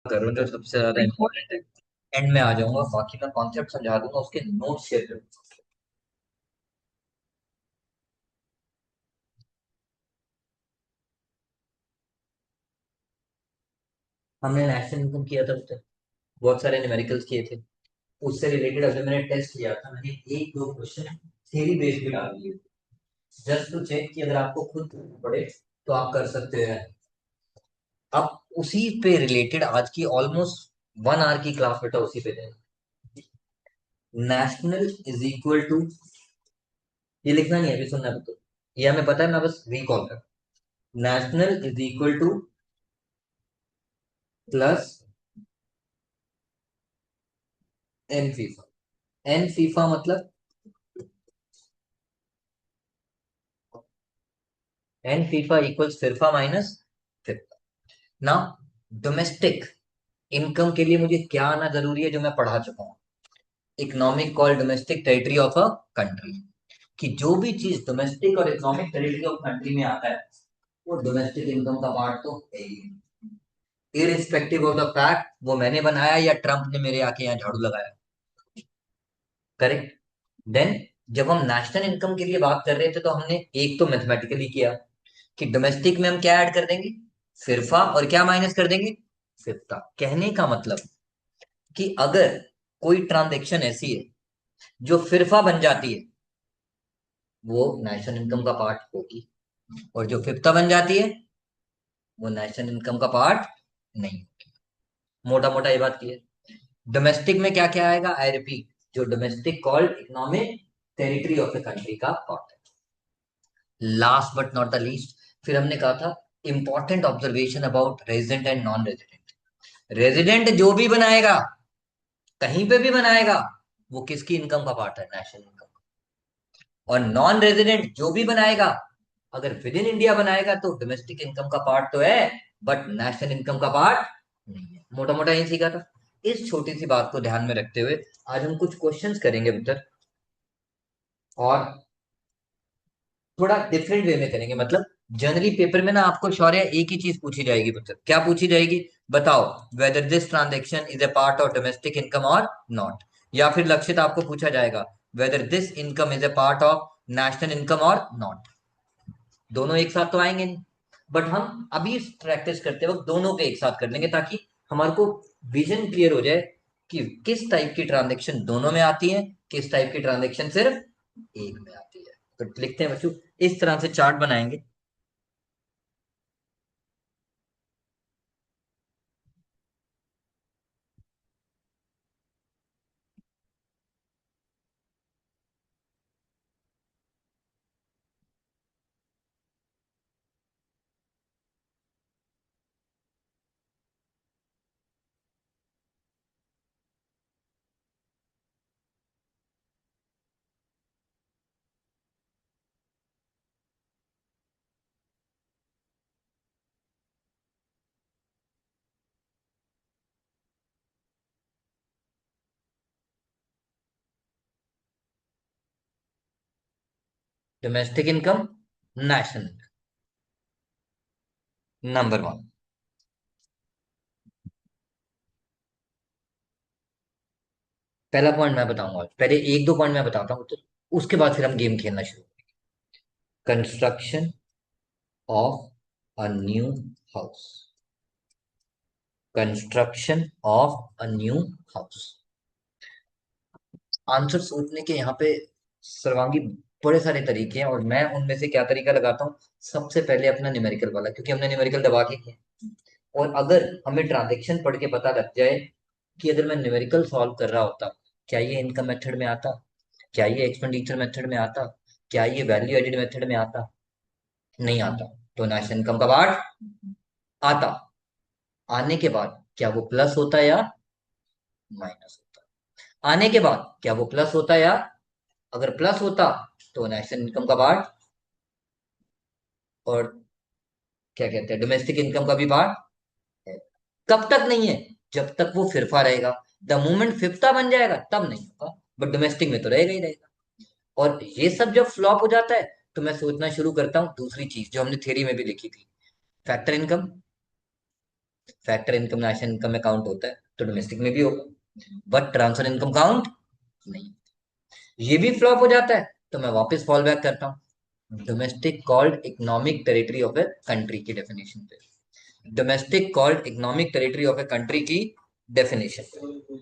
करो जो सबसे ज्यादा इम्पोर्टेंट है। एंड में आ जाऊंगा, बाकी मैं कॉन्सेप्ट समझा दूंगा, उसके नोट शेयर करूंगा। हमने नेशनल इनकम किया था उससे, बहुत सारे न्यूमेरिकल्स किए थे। उससे रिलेटेड अगर मैंने टेस्ट किया था, मैंने एक दो क्वेश्चन थ्योरी बेस्ड भी डाल दिए, जस्ट टू चेक कि अगर आपको खुद पढ़े तो आप कर सकते हैं। अब उसी पे रिलेटेड आज की ऑलमोस्ट 1 आवर की क्लास बेटा उसी पे देंगे। नेशनल इज इक्वल टू, ये लिखना नहीं है अभी, सुनना है तो, ये हमें पता है, मैं बस रिकॉल कर। National is equal to plus N FIFA. N FIFA मतलब, N FIFA equals FIFA minus FIFA. ना, डोमेस्टिक इनकम के लिए मुझे क्या आना जरूरी है, जो मैं पढ़ा चुका हूँ। Economic call domestic territory of a country, कि जो भी चीज डोमेस्टिक और इकोनॉमिक टेरिटरी ऑफ कंट्री में आता है, वो डोमेस्टिक इनकम का पार्ट तो है ही, इरिस्पेक्टिव ऑफ द फैक्ट वो मैंने बनाया या ट्रम्प ने मेरे आके यहाँ झाड़ू लगाया। करेक्ट। देन जब हम नेशनल इनकम के लिए बात कर रहे थे, तो हमने एक तो मैथमेटिकली किया कि डोमेस्टिक में हम क्या ऐड कर देंगे, फिरफा, और क्या माइनस कर देंगे, फिफ्ता। कहने का मतलब कि अगर कोई ट्रांजेक्शन ऐसी है जो फिरफा बन जाती है, वो नेशनल इनकम का पार्ट होगी, और जो फिफ्ता बन जाती है, वो नेशनल इनकम का पार्ट नहीं। मोटा मोटा ये बात क्लियर। डोमेस्टिक में क्या क्या आएगा, आई रिपीट, जो domestic called economic territory of the country का पार्ट है। Last but not the least, फिर हमने कहा था important observation about resident and non resident. Resident जो भी बनाएगा, कहीं पे भी बनाएगा, वो किसकी इनकम का पार्ट है, नेशनल इनकम। और नॉन रेजिडेंट जो भी बनाएगा, अगर विद इन इंडिया बनाएगा तो डोमेस्टिक इनकम का पार्ट तो है, बट नेशनल इनकम का पार्ट नहीं है। मोटा मोटा यही सीखा था। इस छोटी सी बात को ध्यान में रखते हुए आज हम कुछ क्वेश्चंस करेंगे मित्र, और थोड़ा डिफरेंट वे में करेंगे। मतलब जनरली पेपर में ना आपको शौर्य एक ही चीज पूछी जाएगी मित्र, क्या पूछी जाएगी, बताओ whether this transaction is a part of domestic income और नॉट। या फिर लक्षित आपको पूछा जाएगा whether this income is a part of national income और नॉट। दोनों एक साथ तो आएंगे नहीं, बट हम अभी प्रैक्टिस करते वक्त दोनों के एक साथ कर लेंगे, ताकि हमारे को विजन क्लियर हो जाए कि किस टाइप की ट्रांजेक्शन दोनों में आती है, किस टाइप की ट्रांजेक्शन सिर्फ एक में आती है। तो लिखते हैं बच्चों, इस तरह से चार्ट बनाएंगे। Domestic income, national, number one. पहला पॉइंट मैं बताऊंगा, पहले एक दो पॉइंट मैं बताता हूँ, तो उसके बाद फिर हम गेम खेलना शुरू। Construction of a new house, construction of a new house. Answer सोचने के यहाँ पे सर्वांगी बड़े सारे तरीके हैं, और मैं उनमें से क्या तरीका लगाता हूँ, सबसे पहले अपना न्यूमेरिकल वाला, क्योंकि हमने न्यूमेरिकल दबा के किया। और अगर हमें ट्रांजेक्शन पढ़ के पता लग जाए कि अगर मैं न्यूमेरिकल सॉल्व कर रहा होता, क्या ये इनकम मेथड में आता, क्या ये एक्सपेंडिचर मेथड में आता, क्या ये वैल्यू एडेड मेथड में आता, नहीं आता, तो नेशनल इनकम का पार्ट आता। आने के बाद क्या वो प्लस होता या माइनस होता, आने के बाद क्या वो प्लस होता या, अगर प्लस होता तो नेशनल इनकम का पार्ट, और क्या कहते हैं डोमेस्टिक इनकम का भी पार्ट है। कब तक नहीं है, जब तक वो फिरफा रहेगा। द मोमेंट फिफ्ता बन जाएगा तब नहीं होगा, बट डोमेस्टिक में तो रहेगा ही रहेगा। और ये सब जब फ्लॉप हो जाता है, तो मैं सोचना शुरू करता हूँ दूसरी चीज जो हमने थ्योरी में भी लिखी थी, factor income. Factor income national income में काउंट होता है तो डोमेस्टिक में भी होगा, बट ट्रांसफर इनकम काउंट नहीं। ये भी फ्लॉप हो जाता है तो मैं वापस फॉल बैक करता हूँ domestic called economic territory of a country की डेफिनेशन पे। Domestic called economic territory of a country की डेफिनेशन पे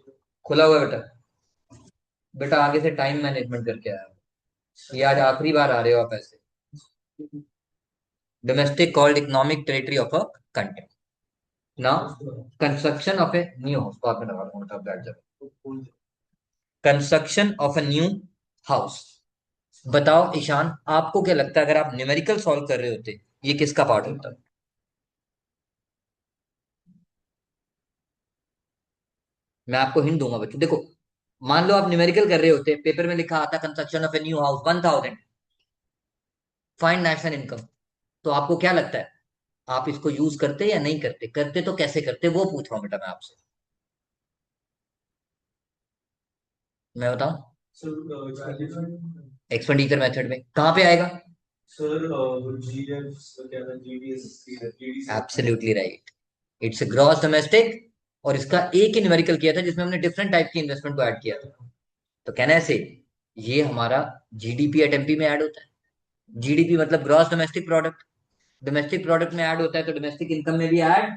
खुला हुआ है बेटा। बेटा आगे से टाइम मैनेजमेंट करके आया हूं। ये आज आखिरी बार आ रहे हो आप ऐसे। Domestic called economic territory of a country. Now construction of a new house, बाद में लगा दूंगा बेटा, बैठ जाओ। Construction of a new house. बताओ ईशान, आपको क्या लगता है अगर आप न्यूमेरिकल सॉल्व कर रहे होते ये किसका पार्ट होता? मैं आपको हिंट दूंगा बच्चों, देखो मान लो आप न्यूमेरिकल कर रहे होते, पेपर में लिखा आता construction of a new house 1000, find national income, तो आपको क्या लगता है आप इसको यूज करते या नहीं करते? करते तो कैसे करते वो पूछ रहा हूँ बेटा मैं आपसे। मैं बताऊं? एक्सपेंडिचर मेथड में कहाँ पे आएगा? Sir absolutely right, it's gross domestic. और इसका एक ही न्यूमेरिकल किया था जिसमें हमने डिफरेंट टाइप की इन्वेस्टमेंट को ऐड किया था। तो कहना है से ये हमारा जीडीपी एट एमपी में ऐड होता है। जीडीपी मतलब gross domestic product, domestic product में ऐड होता है तो डोमेस्टिक इनकम में भी ऐड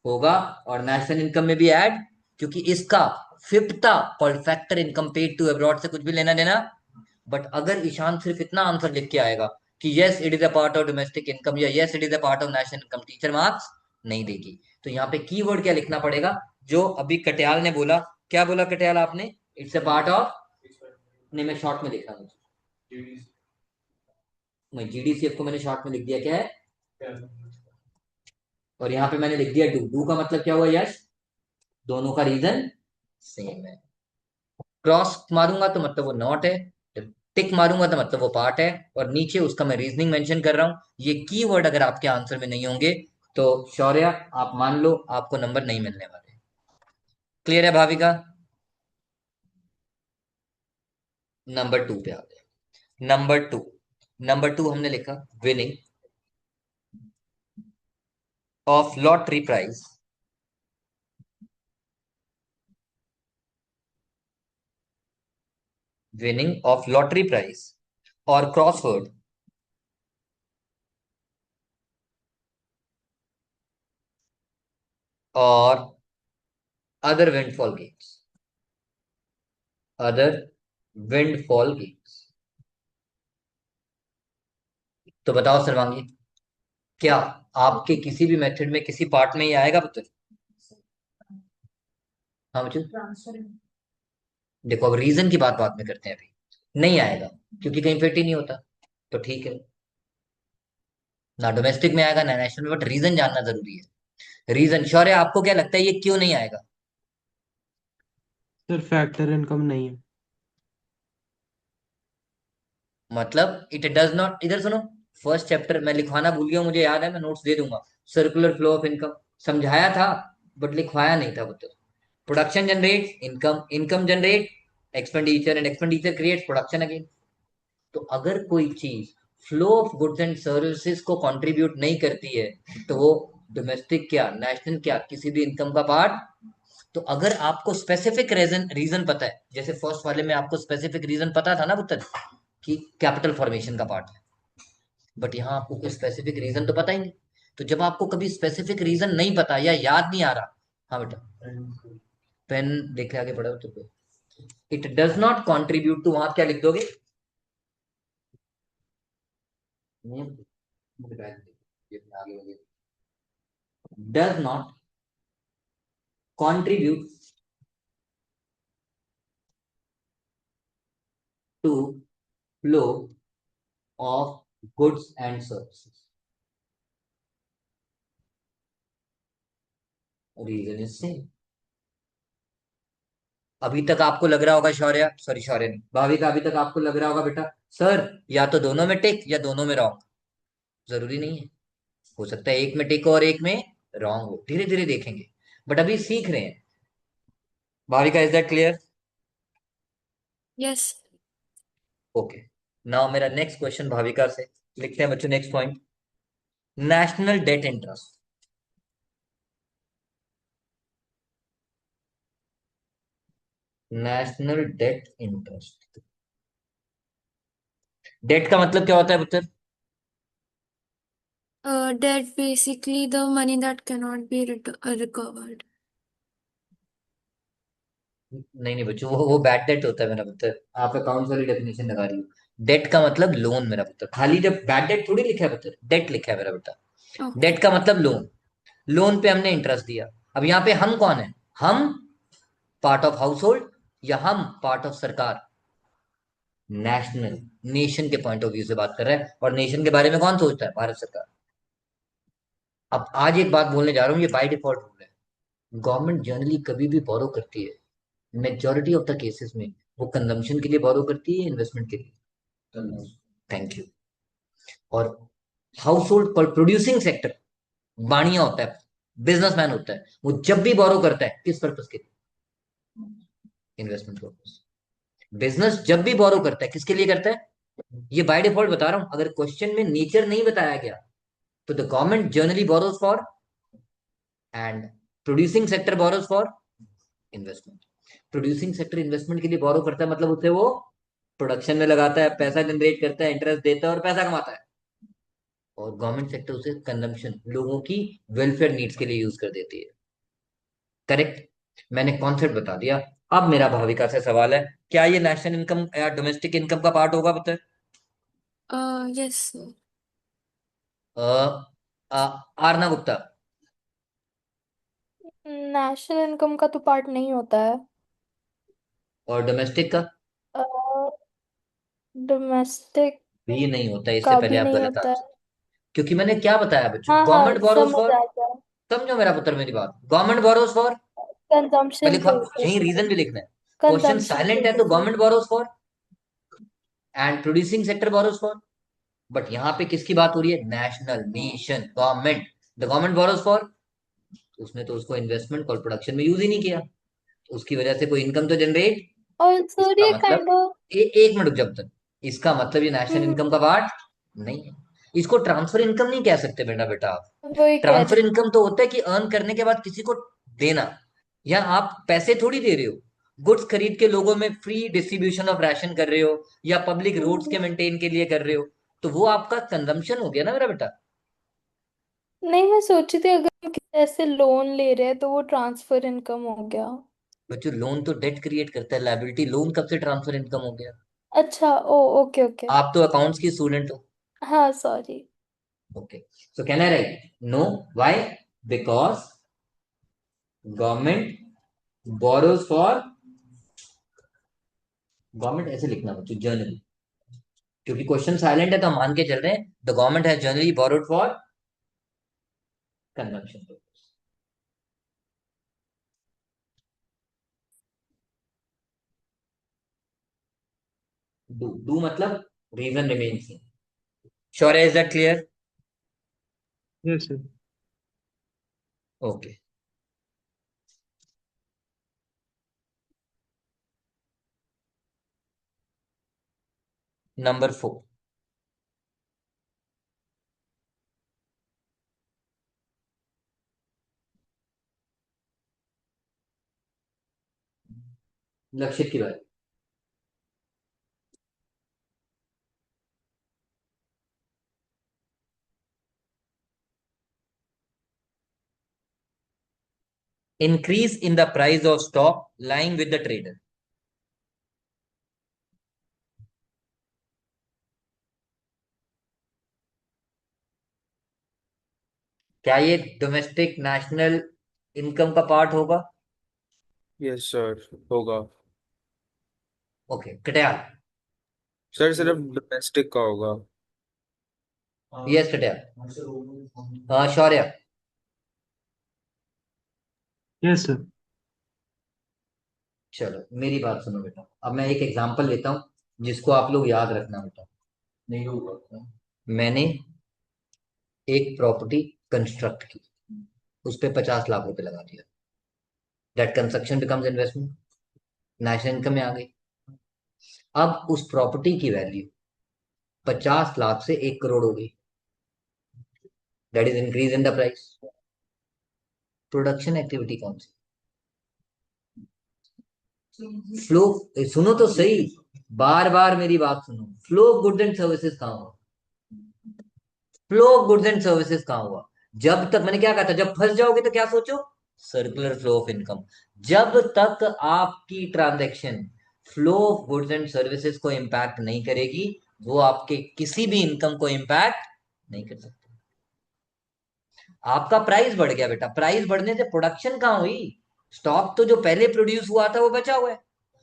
होगा और नेशनल इनकम में भी ऐड, क्योंकि इसका फिफ्थ था called factor income paid to abroad से कुछ भी लेना देना। बट अगर ईशान सिर्फ इतना आंसर लिख के आएगा कि yes it is a part of domestic income या yes it is a part of national income, teacher marks नहीं देगी। तो यहाँ पे कीवर्ड क्या लिखना पड़ेगा जो अभी कटियाल ने बोला? क्या बोला कटियाल आपने? इट्स अ पार्ट ऑफ, नहीं मैं शॉर्ट में लिख रहा हूँ, मैं जीडीसीएफ को मैंने शॉर्ट में लिख दिया क्या है, और यहाँ पे मैंने लिख दिया डू। डू का मतलब क्या हुआ यश? दोनों का रीजन सेम है। क्रॉस मारूंगा तो मतलब वो नॉट है, टिक मारूंगा तो मतलब वो पार्ट है, और नीचे उसका मैं रीजनिंग मेंशन कर रहा हूं। ये कीवर्ड अगर आपके आंसर में नहीं होंगे तो शौर्य आप मान लो आपको नंबर नहीं मिलने वाले। क्लियर है भाविका? नंबर टू पे आ गए। नंबर टू, नंबर टू हमने लिखा winning of lottery prize, winning of lottery prize और क्रॉसवर्ड और other windfall games, other windfall games. तो बताओ सर्वांगी, क्या आपके किसी भी मेथड में किसी पार्ट में ही आएगा पुत्र? हाँ बच्चों, देखो अब रीजन की बात बात में करते हैं, अभी नहीं आएगा क्योंकि कहीं फिट ही नहीं होता। तो ठीक है, ना डोमेस्टिक में आएगा ना नेशनल में, बट रीजन जानना जरूरी है। रीजन शौर्य आपको क्या लगता है ये क्यों नहीं आएगा? सर फैक्टर इनकम नहीं है। मतलब इट डज नॉट, इधर सुनो, फर्स्ट चैप्टर मैं लिखवाना भूल गया हूं, मुझे याद है मैं नोट्स दे दूंगा। सर्कुलर फ्लो ऑफ इनकम समझाया था बट लिखवाया नहीं था पुत्र। Production generate income, income generate expenditure and expenditure creates production again. तो अगर कोई चीज flow of goods and services को कंट्रीब्यूट नहीं करती है तो वो डोमेस्टिक क्या नेशनल क्या किसी भी इनकम का पार्ट। तो अगर आपको स्पेसिफिक रीजन रीजन पता है, जैसे फर्स्ट वाले में आपको स्पेसिफिक रीजन पता था ना पुत्र कि कैपिटल फॉर्मेशन का पार्ट है, बट यहाँ आपको कोई स्पेसिफिक रीजन तो पता ही नहीं। तो जब आपको कभी स्पेसिफिक रीजन नहीं पता या याद नहीं आ रहा, हाँ बेटा पेन देखे आगे पढ़ो तो, it does not contribute to, वहां आप क्या लिख दोगे? Does not contribute to flow of goods and services. Reason is same. अभी तक आपको लग रहा होगा शौर्य, सॉरी शौर्य नहीं भाविका, अभी तक आपको लग रहा होगा बेटा सर या तो दोनों में टिक या दोनों में रॉन्ग। जरूरी नहीं है, हो सकता है एक में टिक और एक में रॉन्ग हो, धीरे धीरे देखेंगे, बट अभी सीख रहे हैं। Bhavika is that clear? Yes. Okay, now मेरा नेक्स्ट क्वेश्चन भाविका से, लिखते हैं बच्चों next point. National debt interest, national debt interest. Debt का मतलब क्या होता है पुत्र? Debt basically the money that cannot be recovered. नहीं नहीं बच्चों, वो बैड डेट होता है मेरा पुत्र। आप अकाउंट्स वाली डेफिनेशन लगा रही हो। डेट का मतलब लोन मेरा पुत्र, खाली जब बैड डेट थोड़ी लिखा है पुत्र, डेट लिखा है मेरा बेटा। Okay. डेट का मतलब लोन। लोन पे हमने इंटरेस्ट दिया। अब यहाँ पे हम कौन है? हम पार्ट ऑफ हाउस होल्ड, या हम पार्ट ऑफ सरकार? नेशनल, नेशन के पॉइंट ऑफ व्यू से बात कर रहे हैं, और नेशन के बारे में कौन सोचता है? भारत सरकार। अब आज एक बात बोलने जा रहा हूँ, ये बाय डिफॉल्ट रूल है। गवर्नमेंट जनरली कभी भी बोरो करती है, मेजोरिटी ऑफ द केसेस में वो कंजम्पशन के लिए बोरो करती है, इन्वेस्टमेंट के लिए। Thank you. और हाउस होल्ड प्रोड्यूसिंग सेक्टर बाणिया होता है, बिजनेसमैन होता है, वो जब भी बोरो करता है किस पर्पज के लिए? Investment purpose. बिजनेस जब भी बोरो करता है किसके लिए करता है? ये बाय डिफॉल्ट बता रहा हूं, अगर क्वेश्चन में नेचर नहीं बताया गया तो the government generally borrows for, and producing sector borrows for investment. Producing sector investment के लिए बोरो करता है, मतलब उसे वो प्रोडक्शन में लगाता है, पैसा जनरेट करता है, इंटरेस्ट देता है और पैसा कमाता है। और गवर्नमेंट सेक्टर उसे कंजम्पशन, लोगों की वेलफेयर नीड्स के लिए यूज कर देती है। करेक्ट, मैंने कॉन्सेप्ट बता दिया। अब मेरा भाविका से सवाल है, क्या ये नेशनल इनकम या डोमेस्टिक इनकम का पार्ट होगा पुत्र? Yes, sir. Aarna Gupta. National income का तो पार्ट नहीं होता है। और डोमेस्टिक का डोमेस्टिक भी नहीं होता, इससे का पहले भी आप नहीं गलत होता आंसर। है। क्योंकि मैंने क्या बताया बच्चों, हाँ हाँ, गवर्नमेंट बोरोज समझ फॉर। आ गया। समझो मेरा पुत्र मेरी बात, गवर्नमेंट बोरोज फॉर। मैं कंजम्पशन लिखा, यही पर्पस रीजन भी लिखना है। क्वेश्चन कंजम्पशन साइलेंट है तो purposes. Government borrows for and producing sector borrows for. But यहाँ पे किसकी बात हो रही है? National, nation, government. The government borrows for, उसने तो उसको इन्वेस्टमेंट और प्रोडक्शन में यूज ही नहीं किया, तो उसकी वजह से कोई इनकम तो जनरेट। और सर इसका ये मतलब काइंड ऑफ एक मिनट रुक जा पुत्र। इसका मतलब ये नेशनल इनकम का पार्ट नहीं है। इसको ट्रांसफर इनकम नहीं कह सकते बेटा, बेटा आप। वही कह ट्रांसफर रही इनकम तो होता है कि अर्न करने के बाद किसी को देना, या आप पैसे थोड़ी दे रहे हो, गुड्स खरीद के लोगों में फ्री डिस्ट्रीब्यूशन ऑफ राशन कर रहे हो, या पब्लिक रोड्स के हूँ। मेंटेन के लिए कर रहे हो, तो वो आपका कंजम्पशन हो गया ना मेरा बेटा। नहीं, मैं सोची थी अगर हम किसी ऐसे लोन ले रहे हैं तो वो ट्रांसफर इनकम हो गया। बच्चों लोन तो डेट क्रिएट करता है, लायबिलिटी। लोन कब से ट्रांसफर इनकम हो गया? अच्छा, ओ, ओके ओके। आप तो अकाउंट्स की स्टूडेंट हो। हाँ, sorry. Okay, so can I write no? Why? Because government borrows for, government ऐसे लिखना बच्चों, जनरली। क्योंकि क्वेश्चन साइलेंट है तो हम मान के चल रहे हैं the government has generally borrowed for consumption purpose. Do मतलब रीजन रिमेन्स। श्योर है? Is that clear? Yes sir. Okay. Number 4, Lakshit की बात। Increase in the price of stock lying with the trader. क्या ये डोमेस्टिक नेशनल इनकम का part होगा? Yes sir, होगा। Okay, Katiyal. Sir सिर्फ डोमेस्टिक का होगा। Yes Katiyal. Shaurya. Yes sir. चलो मेरी बात सुनो बेटा, अब मैं एक एग्जांपल लेता हूं जिसको आप लोग याद रखना बेटा। नहीं होगा। मैंने एक प्रॉपर्टी कंस्ट्रक्ट की, उस पे 50 लाख रुपए लगा दिया। That construction becomes investment, national income में आ गई। अब उस प्रॉपर्टी की वैल्यू 50 लाख से 1 करोड़ हो गई। That is increase in the price. Production activity कौन सी? फ्लो, सुनो तो सही, बार बार मेरी बात सुनो। Flow of goods and services कहाँ हुआ? Flow of goods and services कहाँ हुआ? जब तक, मैंने क्या कहा था, जब फंस जाओगे तो क्या सोचो? Circular flow of income. जब तक आपकी transaction flow of goods and services को इंपैक्ट नहीं करेगी, वो आपके किसी भी इनकम को इंपैक्ट नहीं कर सकती। आपका प्राइस बढ़ गया बेटा, प्राइस बढ़ने से प्रोडक्शन कहाँ हुई? स्टॉक तो जो पहले प्रोड्यूस हुआ था वो बचा हुआ है,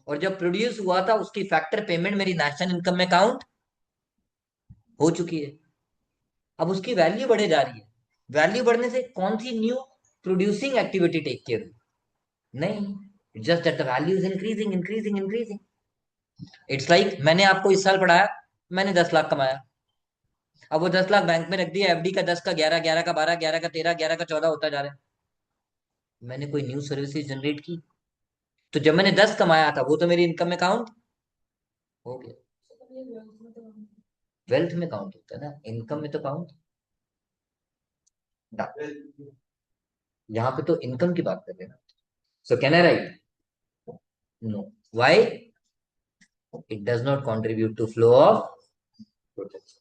और जब प्रोड्यूस हुआ था उसकी फैक्टर पेमेंट मेरी नेशनल इनकम में काउंट हो चुकी है। अब उसकी वैल्यू बढ़े जा रही है। वैल्यू बढ़ने से कौन सी new producing activity take care हुई? नहीं, just that the value is increasing increasing increasing. It's like मैंने आपको इस साल पढ़ाया, मैंने 10 लाख कमाया, अब वो 10 लाख बैंक में रख दिया, एफडी का 10 का 11, 11 का 12, 11 का 13, 11 का 14 होता जा रहा है। मैंने कोई न्यू सर्विसेज जनरेट की? तो जब मैंने 10 कमाया था वो तो मेरी इनकम में काउंट हो गया। वेल्थ में काउंट होता है ना, इनकम में तो काउंट ना। यहाँ पे तो इनकम की बात कर रहे हैं ना। So can I write? No. Why? It does not contribute to flow of products.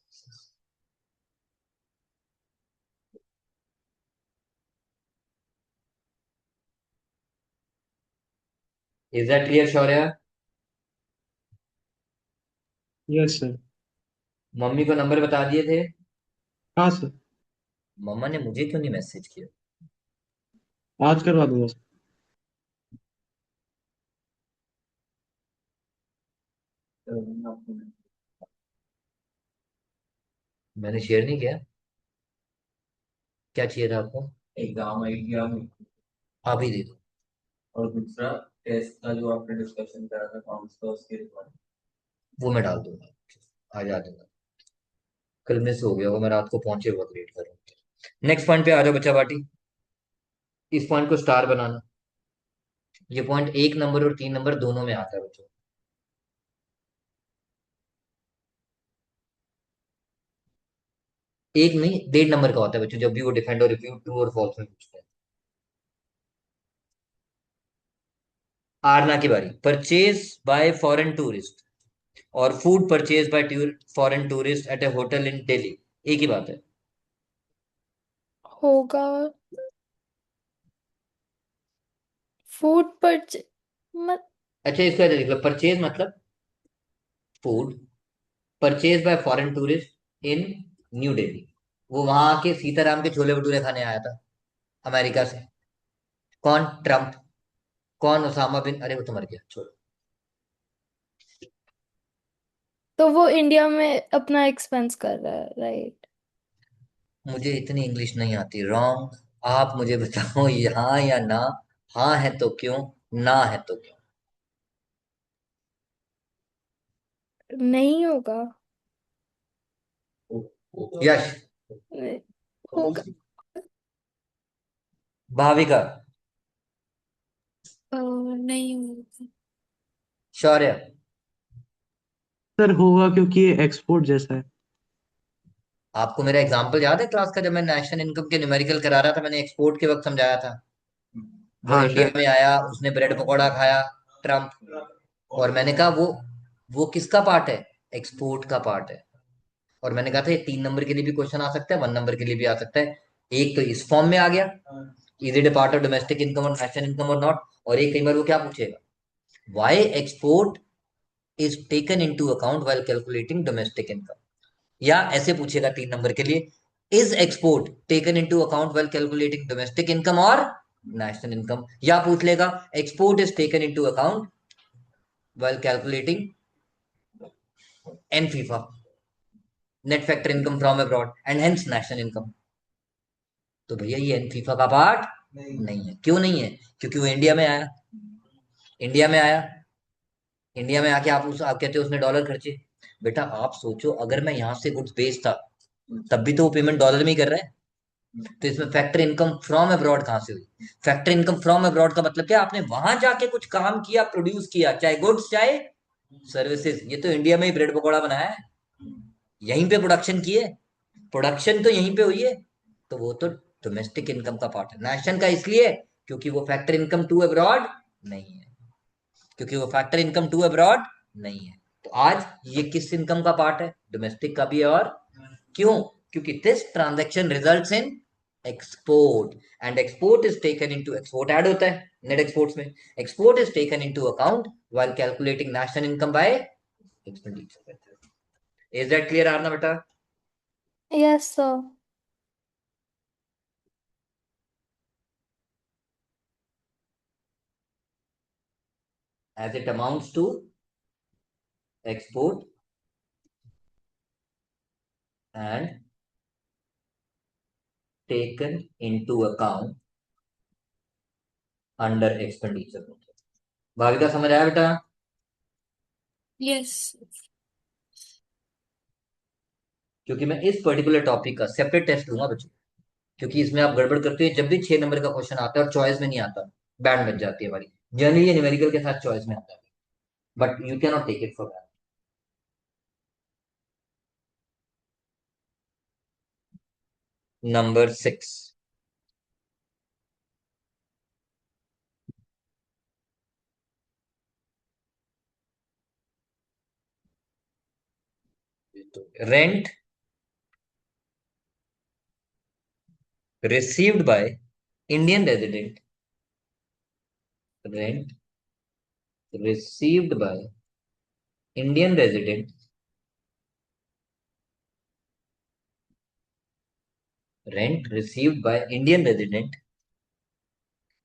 Is that clear Shaurya? Yes sir. Mummy को नंबर बता दिए थे? हाँ सर, मम्मा ने मुझे क्यों नहीं मैसेज किया? आज करवा दूंगा सर। मैंने शेयर नहीं किया। क्या चाहिए था आपको? एग्जाम आईडी आप अभी दे दो। और दूसरा टेस्ट का जो आपने डिस्कशन करा था काउंट्स का उसके रिकॉर्ड। वो मैं डाल दूंगा, आज आ दूंगा। कल में से हो गया वो, मैं रात को पहुंचे बहुत लेट कर रहा हूँ। नेक्स्ट पॉइंट पे आ जाओ बच्चा पार्टी। इस पॉइंट को स्टार बनाना। ये पॉइंट 1 नंबर और 3 नंबर दोनों में आता है बच्चों। एक नहीं, 1.5 नंबर का होता है बच्चों, जब भी वो डिफेंड और रिफ्यूट ट्रू और फॉल्स में पूछते हैं। आरना की बारी। परचेज बाय फॉरेन टूरिस्ट और food purchase by foreign tourist at a hotel in Delhi, एक ही बात है। होगा फूड परचे मत अच्छा, इसको ऐसे लिख लो, परचेज मतलब food, purchase by foreign tourist in new Delhi. वो वहां आके सीताराम के छोले भटूरे खाने आया था अमेरिका से। कौन? ट्रम्प। कौन? ओसामा बिन, अरे वो तो मर गया, छोड़ो। तो वो इंडिया में अपना एक्सपेंस कर रहा है, राइट? मुझे इतनी इंग्लिश नहीं आती। रॉन्ग। आप मुझे बताओ, हाँ या ना? हाँ है तो क्यों, ना है तो क्यों? नहीं होगा। यश। नहीं, होगा। भाविका। नहीं होगा। शौर्य। सर होगा क्योंकि ये एक्सपोर्ट जैसा है। आपको मेरा एग्जाम्पल याद है क्लास का, जब मैं नेशनल इनकम के न्यूमेरिकल करा रहा था, मैंने एक्सपोर्ट के वक्त समझाया था। वो हाँ इंडिया सर। में आया, उसने ब्रेड पकौड़ा खाया, ट्रम्प, और मैंने कहा वो किसका पार्ट है? एक्सपोर्ट का पार्ट है। और मैंने कहा था ये 3 नंबर के लिए भी क्वेश्चन आ सकता है, 1 नंबर के लिए भी आ सकता है। एक तो इस फॉर्म में आ गया, is it a part of domestic income और नेशनल इनकम और नॉट। और एक कई बार वो क्या पूछेगा, why export is taken into account while calculating domestic income. या ऐसे पूछेगा 3 नंबर के लिए, is export taken into account while calculating domestic income और नेशनल इनकम। या पूछ लेगा, export is taken into account while calculating एनफीफा, net factor income from abroad and hence national income. तो भैया ये एनफीफा का पार्ट नहीं है। क्यों नहीं है? क्योंकि वो इंडिया में आया। इंडिया में आया, इंडिया में आके आप कहते हो उसने डॉलर खर्चे। बेटा आप सोचो, अगर मैं यहां से गुड्स बेचता तब भी तो वो पेमेंट डॉलर में ही कर रहा है। तो इसमें फैक्टर इनकम फ्रॉम अब्रॉड कहां से हुई? फैक्टर इनकम फ्रॉम अब्रॉड का मतलब क्या? आपने वहां जाके कुछ काम किया, प्रोड्यूस किया, चाहे गुड्स चाहे सर्विसेज। ये तो इंडिया में ही ब्रेड पकौड़ा बनाया है, यहीं पे प्रोडक्शन किए, प्रोडक्शन तो यहीं पे हुई है। तो वो तो डोमेस्टिक इनकम का पार्ट है। नेशन का इसलिए क्योंकि वो फैक्टर इनकम टू अब्रॉड नहीं है। क्योंकि वो फैक्टर इनकम टू अब्रॉड नहीं है। तो आज ये किस इनकम का पार्ट है? डोमेस्टिक का भी है। और क्यों? क्योंकि this transaction results in export, and export is taken into, export add होता है नेट एक्सपोर्ट्स में, export is taken into account while calculating national income by expenditure. Is that clear Aarna बेटा? Yes, sir. As it amounts to export and taken into account under expenditure। Bhavika समझ आया बेटा? Yes. क्योंकि मैं इस पर्टिकुलर टॉपिक का separate test लूंगा बच्चों, क्योंकि इसमें आप गड़बड़ करते हो। जब भी 6 नंबर का क्वेश्चन आता है और चॉइस में नहीं आता, बैंड बच जाती है हमारी। जनरली ये न्यूमेरिकल के साथ चॉइस में आता है, but you can not take it for granted. Number 6, rent received by Indian resident, rent received by Indian resident, rent received by Indian resident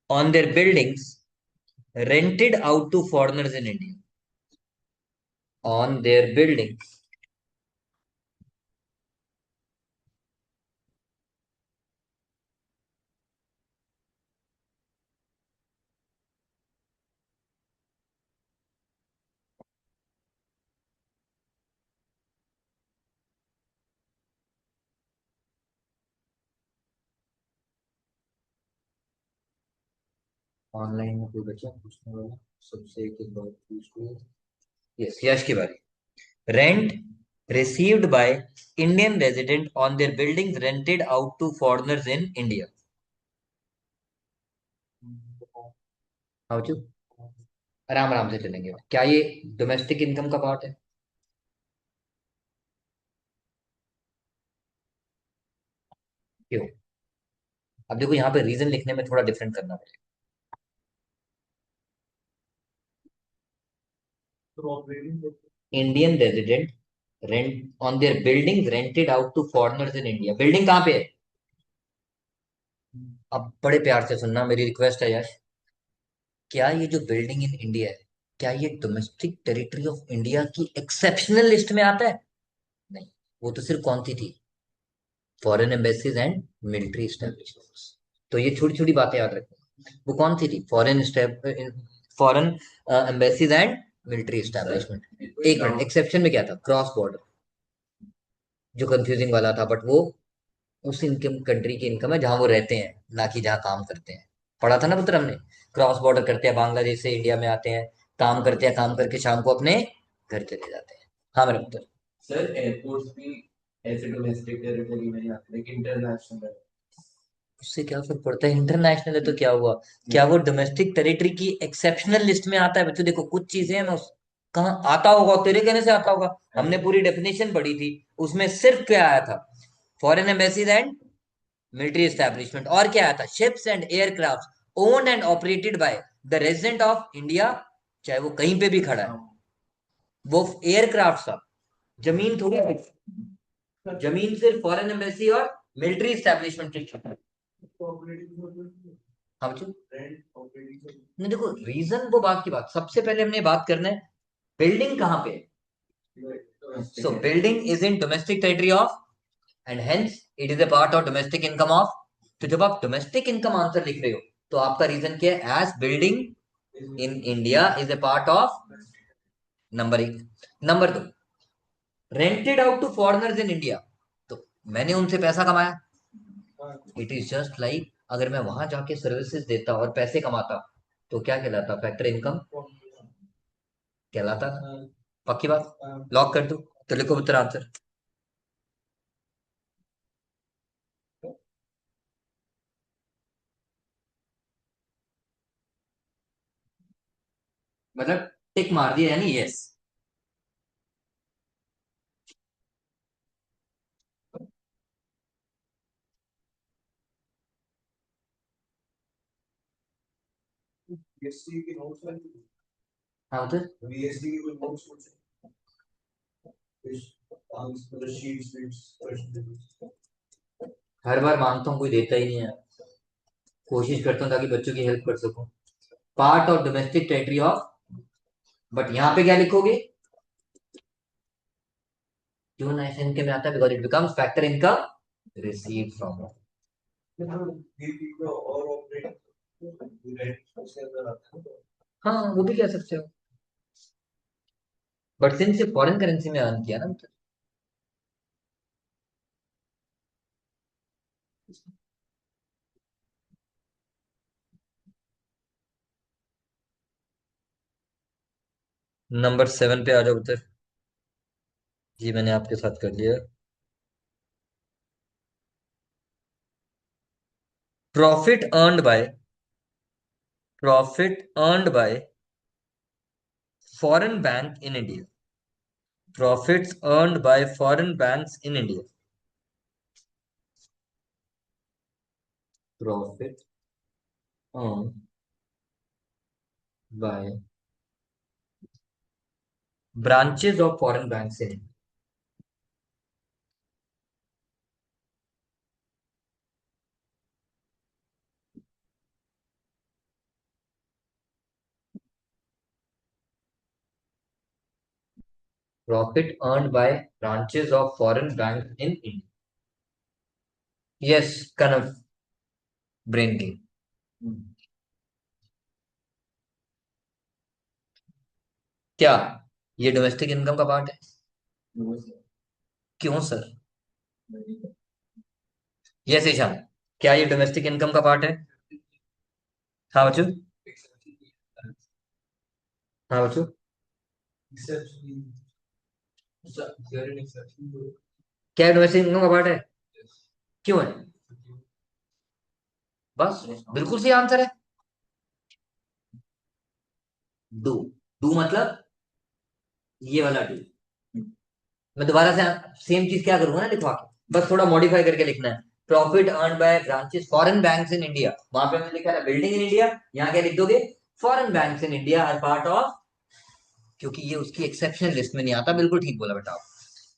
on their buildings rented out to foreigners in India, on their buildings online में कोई बच्चा पूछने वाला? सबसे एक एक बात पूछ लो। यस, यश की बारी। Rent received by Indian resident on their buildings rented out to foreigners in India। How to? आराम आराम से चलेंगे। क्या ये डोमेस्टिक इनकम का पार्ट है? क्यों? अब देखो यहाँ पे रीजन लिखने में थोड़ा डिफरेंट करना पड़ेगा। Indian resident rent on their building rented out to foreigners in India. Building कहाँ पे है? अब बड़े प्यार से सुनना, मेरी रिक्वेस्ट है यश। क्या ये जो बिल्डिंग इन इंडिया है, क्या ये डोमेस्टिक टेरिटरी ऑफ इंडिया की एक्सेप्शनल लिस्ट में आता है? नहीं, वो तो सिर्फ कौन सी थी? Foreign embassies and military establishments. तो ये छोटी छोटी बातें याद रखना। वो कौन सी थी? Foreign embassies and military establishment. एक मिनट, एक्सेप्शन में क्या था? क्रॉस बॉर्डर, जो कंफ्यूजिंग वाला था, बट वो उस इनकम कंट्री की इनकम है जहां वो रहते हैं, ना कि जहां काम करते हैं। पढ़ा था ना पुत्र हमने? क्रॉस बॉर्डर करते हैं, बांग्लादेश से इंडिया में आते हैं, काम करते हैं, काम करके शाम को अपने घर चले जाते हैं। हाँ मेरे पुत्र। सर एयरपोर्ट्स भी ऐसे डोमेस्टिक टेरिटरी में ही आते हैं, लेकिन इंटरनेशनल है। उससे क्या फर्क पड़ता है? इंटरनेशनल है तो क्या हुआ? क्या वो डोमेस्टिक टेरिटरी की एक्सेप्शनल लिस्ट में आता है? बच्चों देखो, कुछ चीजें हैं, मैं कहाँ आता होगा, तेरे कहने से आता होगा। हमने पूरी डेफिनेशन पढ़ी थी, उसमें सिर्फ क्या आया था? Foreign embassies and military establishment. और क्या आया था? Ships and aircraft owned and operated by the resident of India, चाहे वो कहीं पे भी खड़ा है। वो एयरक्राफ्ट था, जमीन थोड़ी। जमीन सिर्फ फॉरेन एम्बेसी और मिलिट्री एस्टेब्लिशमेंट की। हाँ बच्चों, नहीं देखो, रीजन वो बात की बात, सबसे पहले हमने बात करना है बिल्डिंग कहाँ पे है। सो building is in domestic territory of, and hence it is a part of domestic income of. तो जब आप डोमेस्टिक इनकम आंसर लिख रहे हो, तो आपका रीजन क्या है? As building in India is a part of. Number एक। नंबर दो, rented out to foreigners in India, तो मैंने उनसे पैसा कमाया। इट इज जस्ट लाइक अगर मैं वहां जाके सर्विसेज देता और पैसे कमाता, तो क्या कहलाता? फैक्टर इनकम कहलाता। पक्की बात? लॉक कर दो। तो लिखो उत्तर आंसर। मतलब टिक मार दिया यानी यस। हाँ उधर हर बार मांगता हूँ कोई देता ही नहीं है। कोशिश करता हूँ ताकि बच्चों की हेल्प कर सकूं। Part of domestic territory of, but यहाँ पे क्या लिखोगे? क्यों ना ऐसे इनके में आता है? Because it becomes factor income receive from. हाँ वो भी कह सकते हो, बट सिंस ये फॉरेन करेंसी में अर्न किया ना तो। नंबर 7 पे आ जाओ उधर। जी मैंने आपके साथ कर लिया। Profit earned bye, profit earned bye foreign bank in India, profits earned by foreign banks in India, profit earned by branches of foreign banks in India. Profit earned by branches of foreign banks in India. Yes, kind of brain game. क्या ये domestic income का पार्ट है? क्यों sir? Yes Ishan, क्या ये domestic income का पार्ट है? हाँ बच्चों, हाँ बच्चों, क्या डोमेस्टिक इनकम का पार्ट है? क्यों है? बस बिल्कुल सही आंसर है। डू, डू मतलब ये वाला डू। मैं दोबारा से सेम चीज क्या करूंगा ना लिखवा के, बस थोड़ा मॉडिफाई करके लिखना है। Profit earn by branches foreign banks in India, वहां पे मैंने लिखा है बिल्डिंग इन इंडिया, यहाँ क्या लिख दोगे? Foreign banks in India are part of, क्योंकि ये उसकी एक्सेप्शनल लिस्ट में नहीं आता। बिल्कुल ठीक बोला बेटा।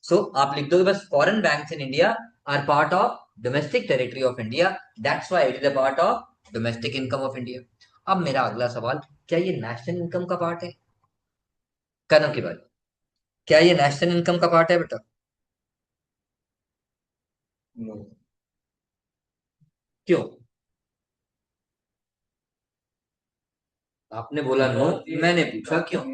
सो आप लिख दोगे बस foreign banks in India are part of domestic territory of India, that's why it is a part of domestic income of India. अब मेरा अगला सवाल, क्या ये नेशनल इनकम का पार्ट है? कनम की बात, क्या ये नेशनल इनकम का पार्ट है बेटा? क्यों? आपने बोला नो, मैंने पूछा क्यों।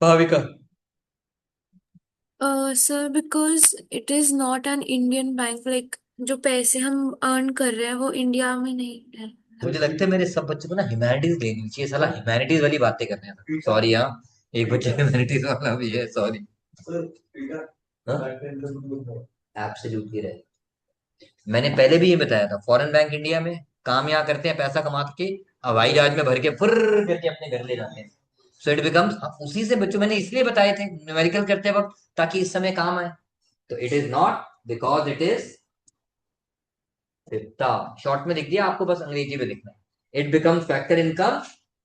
Bhavika, sir because it is not an Indian bank, like जो पैसे हम अर्न कर रहे हैं वो इंडिया में नहीं है। मुझे लगता है मेरे सब बच्चों को ना ह्यूमैनिटीज लेनी चाहिए, साला ह्यूमैनिटीज वाली बातें करने हैं। सॉरी हाँ, एक बच्चा ह्यूमैनिटीज वाला भी है, सॉरी। Absolutely right. मैंने पहले भी ये बताया था, फॉरेन बैंक इंडिया में काम यहाँ करते हैं, पैसा कमा के हवाई जहाज में भर के फुर करके अपने घर ले जाते हैं। सो इट बिकम्स, उसी से बच्चों मैंने इसलिए बताए थे न्यूमेरिकल करते वक्त, ताकि इस समय काम आए। तो it is not, because it is फिफ्ता। शॉर्ट में लिख दिया, आपको बस अंग्रेजी में लिखना है। It becomes factor income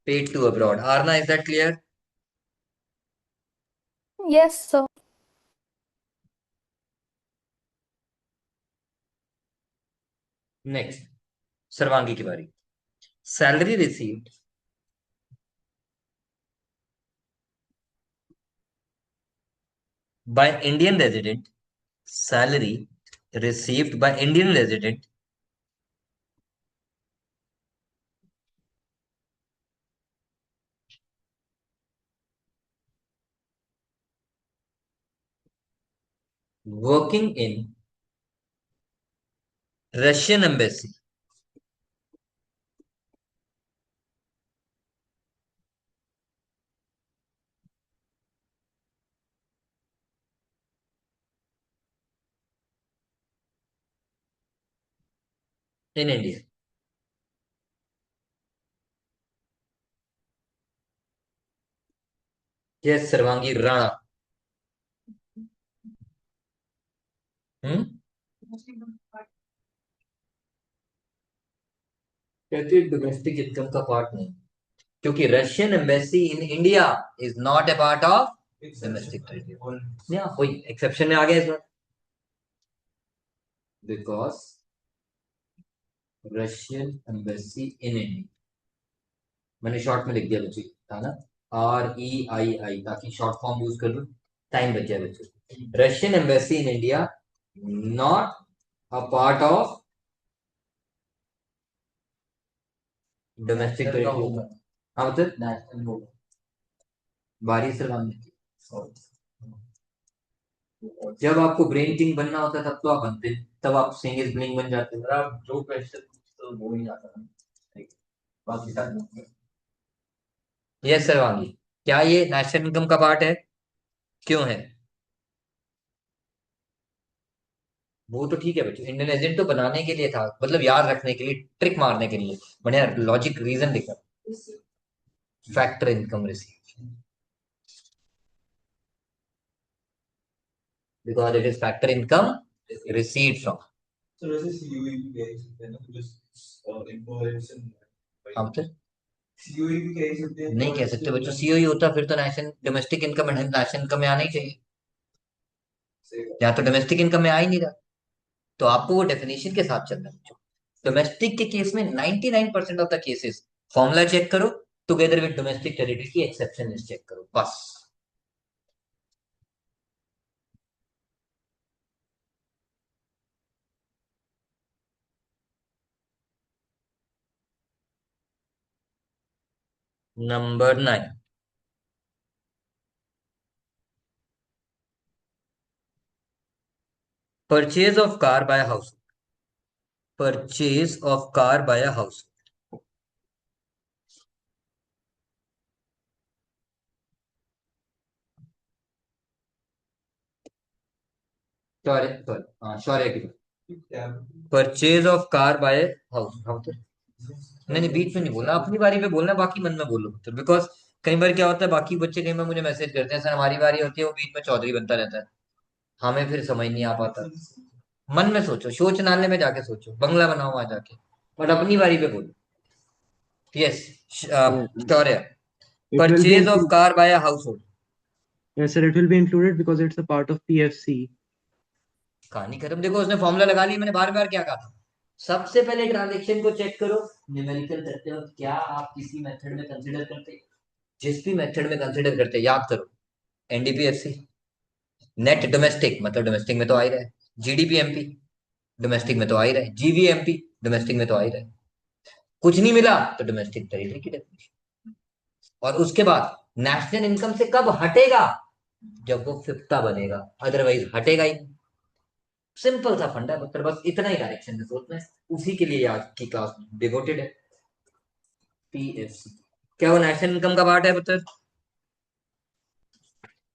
paid to abroad. Aarna, is that clear? Yes, sir. Next, Sarvangi की बारी। Salary received by Indian resident, salary received by Indian resident working in Russian embassy in India. Yes Sarvangi Rana. हम्म। कहती है डोमेस्टिक इनकम का part नहीं, क्योंकि Russian embassy in India is not a part of domestic trade. या कोई exception में आ गया इसमें, because Russian embassy in India, मैंने शॉर्ट में लिख दिया बच्चे, था ना, REII, ताकि शॉर्ट फॉर्म यूज कर लूं, टाइम बच जाए बच्चों। Russian embassy in India not a part of domestic trade. हाँ मतलब नेशनल होगा। बारिश से काम नहीं। जब आपको ब्रेन किंग बनना होता है तब तो आप बनते हैं, तब आप सिंगल ब्लिंग बन जाते हैं। आप जो क्वेश्चन तो वो ही आता है, ठीक। बाकी सब यस सर वांगी, क्या ये नेशनल इनकम का पार्ट है? क्यों है? वो तो ठीक है बच्चों, इंडियन एजेंट तो बनाने के लिए था, मतलब याद रखने के लिए, ट्रिक मारने के लिए, बढ़िया लॉजिक रीजन लिखा। Factor income receive, because it is factor income received from. तो वैसे सीयूई भी कह सकते हैं ना, जो इम्पोर्टेंस हम तो सीयूई भी कह सकते हैं। नहीं कह सकते बच्चों, सीओई होता फिर तो national domestic income and national income में आना ही चाहिए, या तो डोमेस्टिक इनकम में आ ही नहीं रहा, तो आपको वो डेफिनेशन के साथ चलना है बच्चों। डोमेस्टिक के केस में 99% of the cases formula check करो, टुगेदर विद डोमेस्टिक टेरिटरी की एक्सेप्शन लिस्ट चेक करो, बस। Number 9, purchase of car by house, purchase of car by house. Sorry sorry, हाँ शौर्य की, purchase of car by house. House नहीं नहीं, बीच में नहीं बोलना, अपनी बारी पे बोलना, बाकी मन में बोलो, तो बिकॉज कई बार क्या होता है, बाकी बच्चे कई बार मुझे मैसेज करते हैं सर हमारी बारी होती है, वो बीच में चौधरी बनता रहता है, हमें फिर समझ नहीं आ पाता। मन में सोचो, सोच नाले में जाके सोचो, बंगला बनाओ वहां जाके, बट अपनी बारी पे बोलो। Yes Yeah. Shaurya, It will be purchase of included. Car by household. Yes, sir, it will be included because it's a part of PFC. कहानी खत्म, देखो उसने फॉर्मूला लगा ली, मैंने बार बार क्या कहा था, सबसे पहले ट्रांजेक्शन को चेक करो, न्यूमेरिकल करते हो क्या आप किसी मेथड में कंसीडर करते, जिस भी मेथड में कंसीडर करते याद करो, NDPFC, नेट डोमेस्टिक मतलब डोमेस्टिक में तो आ ही रहा है, GDP MP डोमेस्टिक में तो आ ही रहा है, GVMP डोमेस्टिक में तो आ ही रहा है, कुछ नहीं मिला तो डोमेस्टिक टेरिटरी की डेफिनेशन। और उसके बाद नेशनल इनकम से कब हटेगा, जब वो फिफ्ता बनेगा, अदरवाइज हटेगा ही नहीं। सिंपल सा फंडा है पुत्र, बस इतना ही डायरेक्शन में सोचना है, उसी के लिए आज की क्लास डिवोटेड है। PFC क्या वो नेशनल इनकम का पार्ट है पुत्र?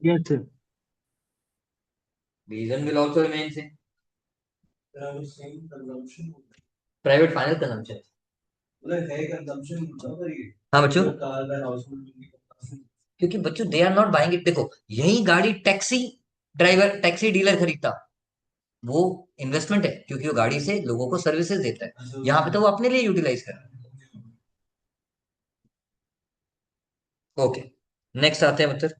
Yes, sir. Reason will also remain same, same consumption private final consumption. मतलब है कंजम्पशन होता पर ये हाँ बच्चों, कार का हाउसहोल्ड कंजम्पशन। क्योंकि बच्चों they are not buying it, देखो यही गाड़ी टैक्सी ड्राइवर टैक्सी डीलर खरीदता, वो इन्वेस्टमेंट है, क्योंकि वो गाड़ी से लोगों को सर्विसेज देता है, यहाँ पे तो वो अपने लिए यूटिलाइज कर रहा है। ओके, नेक्स्ट आते हैं मित्र,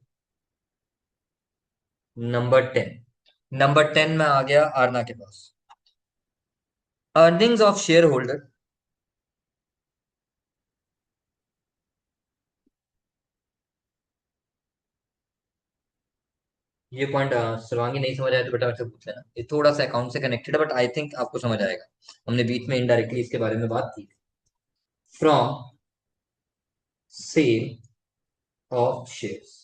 नंबर 10। नंबर 10 में आ गया आरना के पास, अर्निंग्स ऑफ शेयर होल्डर। ये पॉइंट सर्वांगी नहीं समझ आया तो बेटा मेरे से पूछ लेना, ये थोड़ा सा अकाउंट से कनेक्टेड है, बट आई थिंक आपको समझ आएगा, हमने बीच में इनडायरेक्टली इसके बारे में बात की। From sale of shares,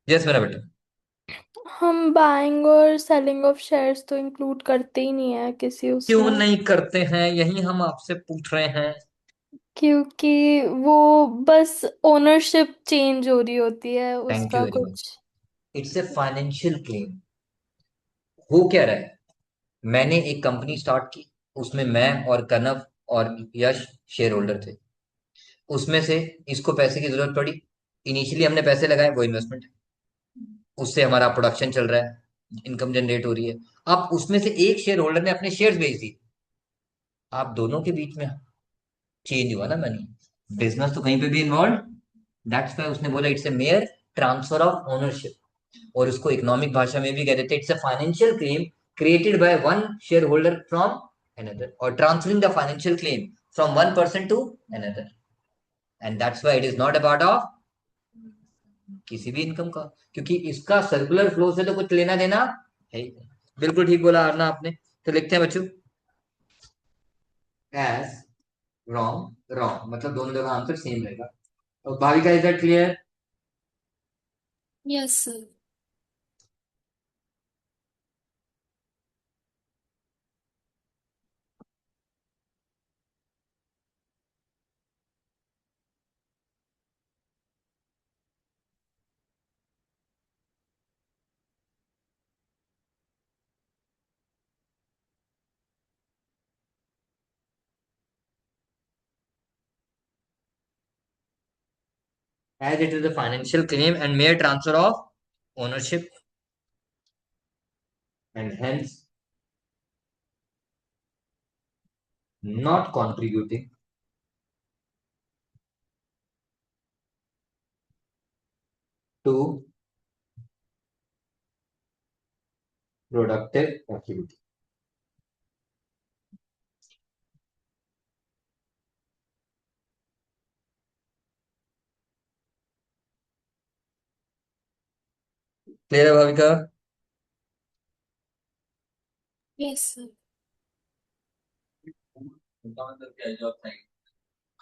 yes मेरा बेटा। हम बाइंग और सेलिंग ऑफ शेयर्स तो इंक्लूड करते ही नहीं है किसी क्यों उसमें, नहीं करते हैं, यही हम आपसे पूछ रहे हैं। क्योंकि वो बस ओनरशिप चेंज हो रही होती है थैंक यू उसका वेरी मच, कुछ। इट्स ए फाइनेंशियल क्लेम, हो क्या रहा है, मैंने एक कंपनी स्टार्ट की, उसमें मैं और कनव और यश शेयर होल्डर थे। उसमें से इसको पैसे की जरूरत पड़ी, इनिशियली हमने पैसे लगाए, वो इन्वेस्टमेंट है, उससे हमारा प्रोडक्शन चल रहा है, इनकम जनरेट हो रही है। अब उसमें से एक शेयर होल्डर ने अपने शेयर्स बेच दिए, आप दोनों के बीच में चेंज हुआ ना मनी, बिजनेस तो कहीं पे भी इन्वॉल्व। दैट्स व्हाई उसने बोला it's a mere transfer of ownership, और उसको इकोनॉमिक भाषा में भी कह देते it's a financial claim created by one shareholder from another, और transferring the financial claim from one person to another, and that's why it is not a part of किसी भी इनकम का, क्योंकि इसका सर्कुलर फ्लो से तो कुछ लेना देना है ही नहीं। बिल्कुल ठीक बोला आरना आपने। तो लिखते हैं बच्चों एज रॉन्ग रॉन्ग, मतलब दोनों जगह आंसर सेम रहेगा। तो Bhavika, is that clear? Yes sir. As it is a financial claim and mere transfer of ownership, and hence not contributing to productive activity. Clear है भाविका? Yes sir. का मतलब क्या है जो आप साइड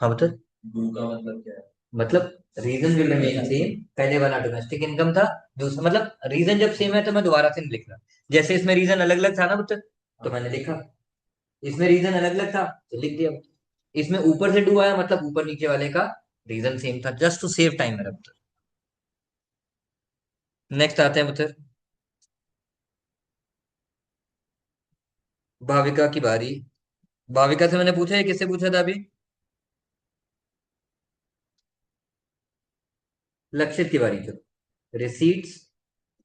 हाँ बता। डू का मतलब क्या है? मतलब रीजन विल रिमेन सेम, पहले वाला डोमेस्टिक इनकम था, दूसरा मतलब रीजन जब सेम है तो मैं दोबारा से नहीं लिख रहा। जैसे इसमें रीजन अलग अलग था ना पुत्र, तो मैंने लिखा, इसमें रीजन अलग अलग था तो लिख दिया। इसमें ऊपर से डू आया मतलब ऊपर नीचे वाले का रीजन सेम था, जस्ट टू सेव टाइम मेरा पुत्र। नेक्स्ट आते हैं पुत्र, भाविका की बारी। भाविका से मैंने पूछा है, किससे पूछा था अभी? लक्षित की बारी। चलो,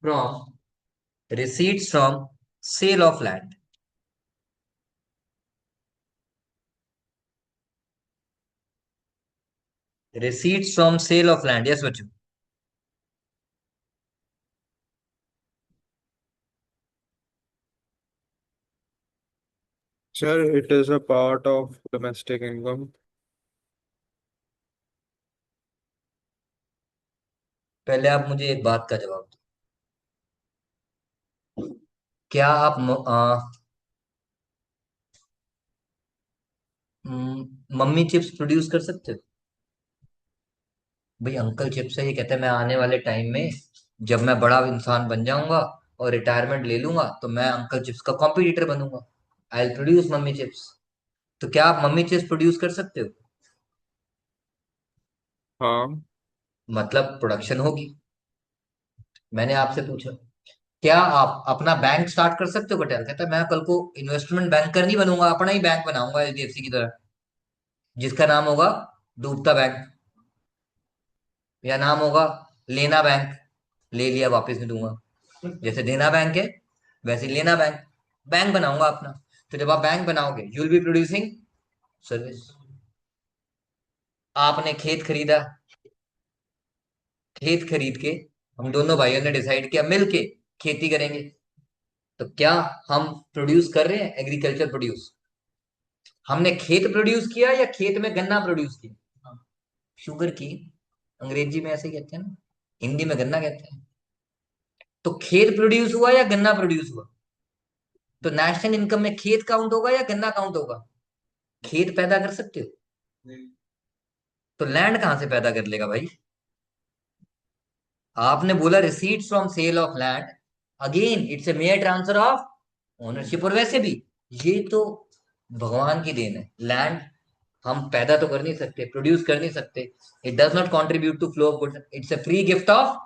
from receipts from sale of land, receipts from sale of land, yes बच्चों। Sir, it is a part of domestic income. पहले आप मुझे एक बात का जवाब दो, क्या आप मम्मी चिप्स प्रोड्यूस कर सकते हो? भाई अंकल चिप्स है, ये कहते हैं मैं आने वाले टाइम में जब मैं बड़ा इंसान बन जाऊंगा और रिटायरमेंट ले लूंगा तो मैं अंकल चिप्स का कॉम्पिटिटर बनूंगा, I will produce mummy chips. तो क्या आप मम्मी चिप्स प्रोड्यूस कर सकते हो? हाँ। मतलब प्रोडक्शन होगी। मैंने आपसे पूछा क्या आप अपना बैंक स्टार्ट कर सकते हो? पटेल कहता है मैं कल को इन्वेस्टमेंट बैंकर नहीं बनूंगा, अपना ही बैंक बनाऊंगा एचडीएफसी की तरह, जिसका नाम होगा डूबता बैंक, या नाम होगा लेना बैंक, ले लिया वापस नहीं दूंगा। जैसे देना बैंक है वैसे लेना बैंक, बैंक बनाऊंगा अपना। तो जब आप बैंक बनाओगे you will be producing service. आपने खेत खरीदा, खेत खरीद के हम दोनों भाइयों ने डिसाइड किया मिलके खेती करेंगे, तो क्या हम प्रोड्यूस कर रहे हैं एग्रीकल्चर प्रोड्यूस? हमने खेत प्रोड्यूस किया या खेत में गन्ना प्रोड्यूस किया? शुगर की, अंग्रेजी में ऐसे कहते हैं ना, हिंदी में गन्ना कहते हैं। तो खेत प्रोड्यूस हुआ या गन्ना प्रोड्यूस हुआ? तो नेशनल इनकम में खेत काउंट होगा या गन्ना काउंट होगा? खेत पैदा कर सकते हो, तो लैंड कहां से पैदा कर लेगा भाई? आपने बोला receipts from sale of land, again it's a mere transfer of ownership. और वैसे भी ये तो भगवान की देन है, लैंड हम पैदा तो कर नहीं सकते, प्रोड्यूस कर नहीं सकते, it does not contribute to flow of goods, it's a free gift of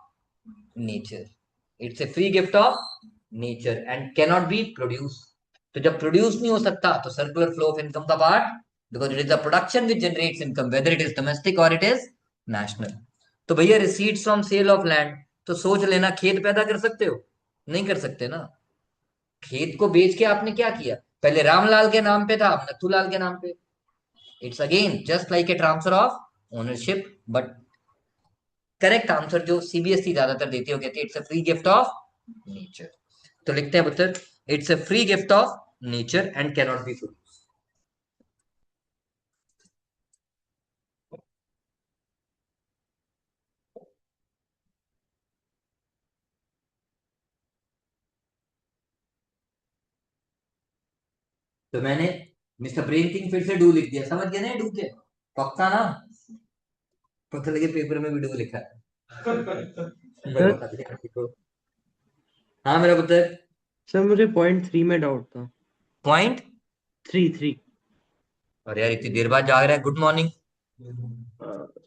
nature, it's a free gift of nature and cannot be produce. तो जब प्रोड्यूस नहीं हो सकता तो सर्कुलर फ्लो ऑफ इनकम का part, because it is the production which generates income whether it is domestic और it is national. तो भैया receipts from sale of land, तो सोच लेना खेत पैदा कर सकते हो? नहीं कर सकते ना। खेत को बेच के आपने क्या किया? पहले रामलाल के नाम पे था, अब नथुलाल के नाम पे। It's again just like a transfer of ownership, but correct answer जो सीबीएसई ज्यादातर देती है, कहती है it's a free gift of nature. तो लिखते हैं पुत्र, it's a free gift of nature and cannot be produce. तो मैंने मिस्टर ब्रेन किंग फिर से डू लिख दिया, समझ गए ना डू के? पक्का ना? पता लगे पेपर में भी डू लिखा है। सर बता दिया आपको। हाँ मेरा पुत्र। सर मुझे पॉइंट 3 में डाउट था। पॉइंट 3 3। अरे यार इतनी देर बाद जाग रहा है, गुड मॉर्निंग।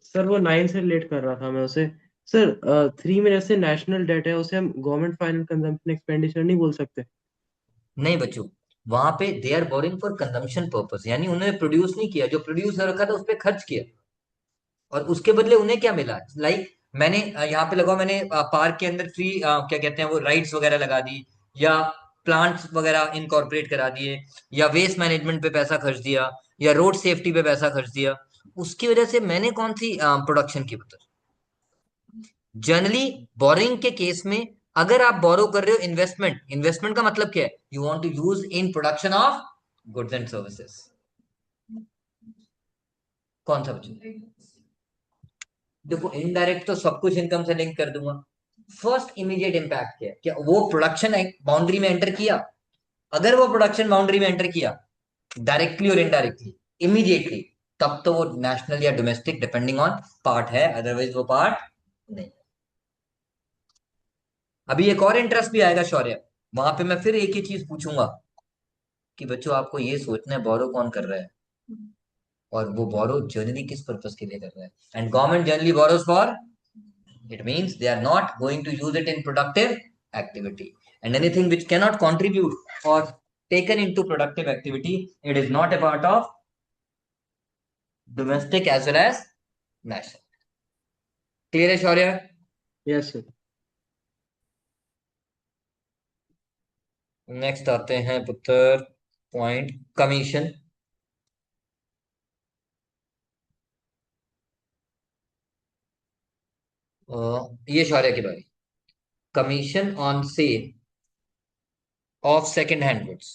सर वो 9 से रिलेट कर रहा था मैं उसे। सर 3 में जैसे नेशनल डेट है, उसे हम गवर्नमेंट फाइनल कंजम्पशन एक्सपेंडिचर नहीं बोल सकते? नहीं बच्चों, वहां पे they are borrowing for consumption purpose, यानी उन्होंने प्रोड्यूस नहीं किया, जो प्रोड्यूस कर रखा था उस पर खर्च किया, और उसके बदले उन्हें क्या मिला? मैंने यहाँ पे लगा, मैंने पार्क के अंदर फ्री क्या कहते हैं वो राइड्स वगैरह लगा दी, या प्लांट्स वगैरह इनकॉर्पोरेट करा दिए, या वेस्ट मैनेजमेंट पे पैसा खर्च दिया, या रोड सेफ्टी पे पैसा खर्च दिया। उसकी वजह से मैंने कौन सी प्रोडक्शन की बता? जनरली बोरिंग के केस में अगर आप बोरो कर रहे हो इन्वेस्टमेंट, इन्वेस्टमेंट का मतलब क्या है? You want to use in production of goods and services. कौन सा बच्चों? देखो इनडायरेक्ट तो सब कुछ इनकम से लिंक कर दूंगा। फर्स्ट इमीडिएट इंपैक्ट क्या है? क्या वो प्रोडक्शन बाउंड्री में एंटर किया? अगर वो प्रोडक्शन बाउंड्री में एंटर किया डायरेक्टली और इनडायरेक्टली इमीडिएटली, तब तो वो नेशनल या डोमेस्टिक डिपेंडिंग ऑन पार्ट है, अदरवाइज वो पार्ट नहीं। अभी एक और इंटरेस्ट भी आएगा शौर्य, वहां पे मैं फिर एक ही चीज पूछूंगा कि बच्चों आपको ये सोचना है बोरो कौन कर रहा है, और वो बोरो जनरली किस पर्पस के लिए कर रहा है। And government generally borrows for, it means they are not going to use it in productive activity, and anything which cannot contribute or taken into productive activity, it is not a part of domestic as well as national। Clear है शौर्य? Yes sir. Next आते हैं पुत्र point commission. ये शौर्य की बारी। Commission on sale of second hand goods.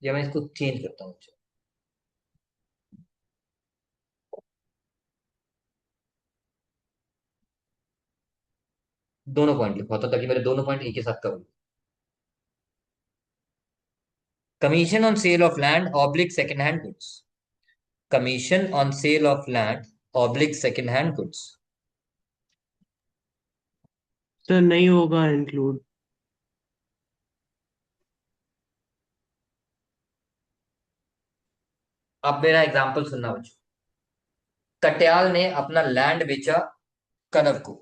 या मैं इसको चेंज करता हूँ, दोनों पॉइंट लिखा होता ताकि मेरे दोनों पॉइंट एक ही साथ करूँ। Commission on sale of land oblique second hand goods. Commission on sale of land oblique second hand goods. Sir नहीं होगा इंक्लूड। अब मेरा एग्जांपल सुनना बच्चों। कट्याल ने अपना लैंड बेचा कनव को।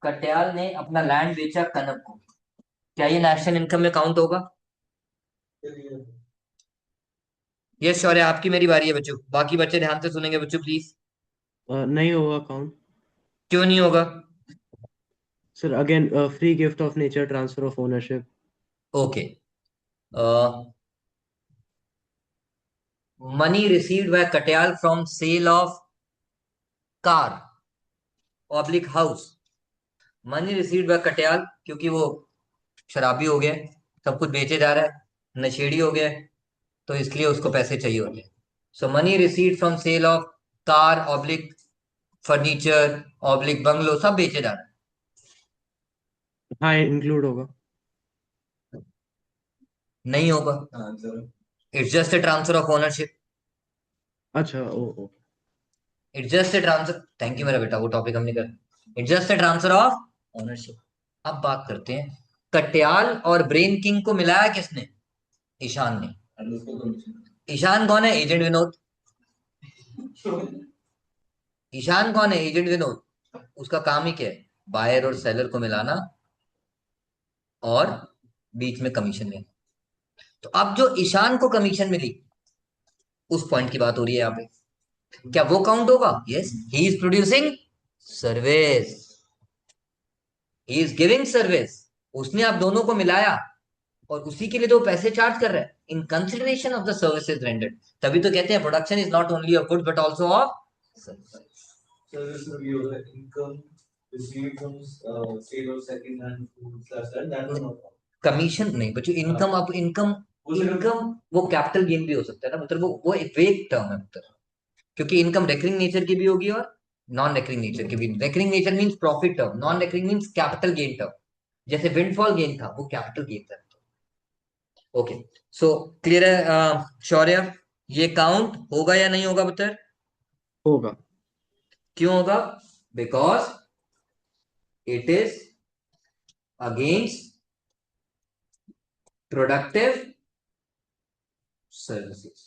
कट्याल ने अपना लैंड बेचा कनव को, क्या ये नेशनल इनकम में काउंट होगा? ये शौर्य आपकी मेरी बारी है बच्चों, बाकी बच्चे ध्यान से सुनेंगे बच्चों प्लीज। नहीं होगा काउंट। क्यों नहीं होगा? Sir again free gift of nature, transfer of ownership. Okay, money received by Katyal from sale of car oblique house. Money received by Katyal, क्योंकि वो शराबी हो गया, सब कुछ बेचे जा रहा है, नशेड़ी हो गया है, तो इसलिए उसको पैसे चाहिए होते हैं। So money received from sale of car oblique furniture oblique bungalow, सब बेचे जा रहे हैं। हाँ इंक्लूड होगा। नहीं होगा, it's just a transfer of ownership. अच्छा oh. It's just a transfer, thank you मेरा बेटा, वो टॉपिक हम नहीं कर। It's just a transfer of ownership. अब बात करते हैं, कट्याल और ब्रेन किंग को मिलाया किसने? ईशान ने। ईशान कौन है? एजेंट विनोद। ईशान कौन है? एजेंट विनोद। उसका काम ही क्या है? बायर और सेलर को मिलाना और बीच में कमीशन लेना। तो अब जो ईशान को कमीशन मिली, उस पॉइंट की बात हो रही है यहाँ पे। क्या वो काउंट होगा? Yes, he is producing service, he is giving service. उसने आप दोनों को मिलाया और उसी के लिए तो पैसे चार्ज कर रहा है in consideration of the services rendered. तभी तो कहते हैं production is not only of goods but also of service. Service review, the income received from sale of second hand food slash that was not. Commission नहीं बच्चों, income. अब income, income वो capital gain भी हो सकता है ना, मतलब वो एक वेग टर्म है मतलब। क्योंकि इनकम रेकरिंग नेचर की भी होगी और नॉन रेकरिंग नेचर की भी। Recurring nature means profit term, non recurring means capital gain term. जैसे विंडफॉल गेन था, वो कैपिटल गेन था। ओके, सो क्लियर है शौर्य? ये काउंट होगा या नहीं होगा पुत्र? होगा। क्यों होगा? Because it is against productive services.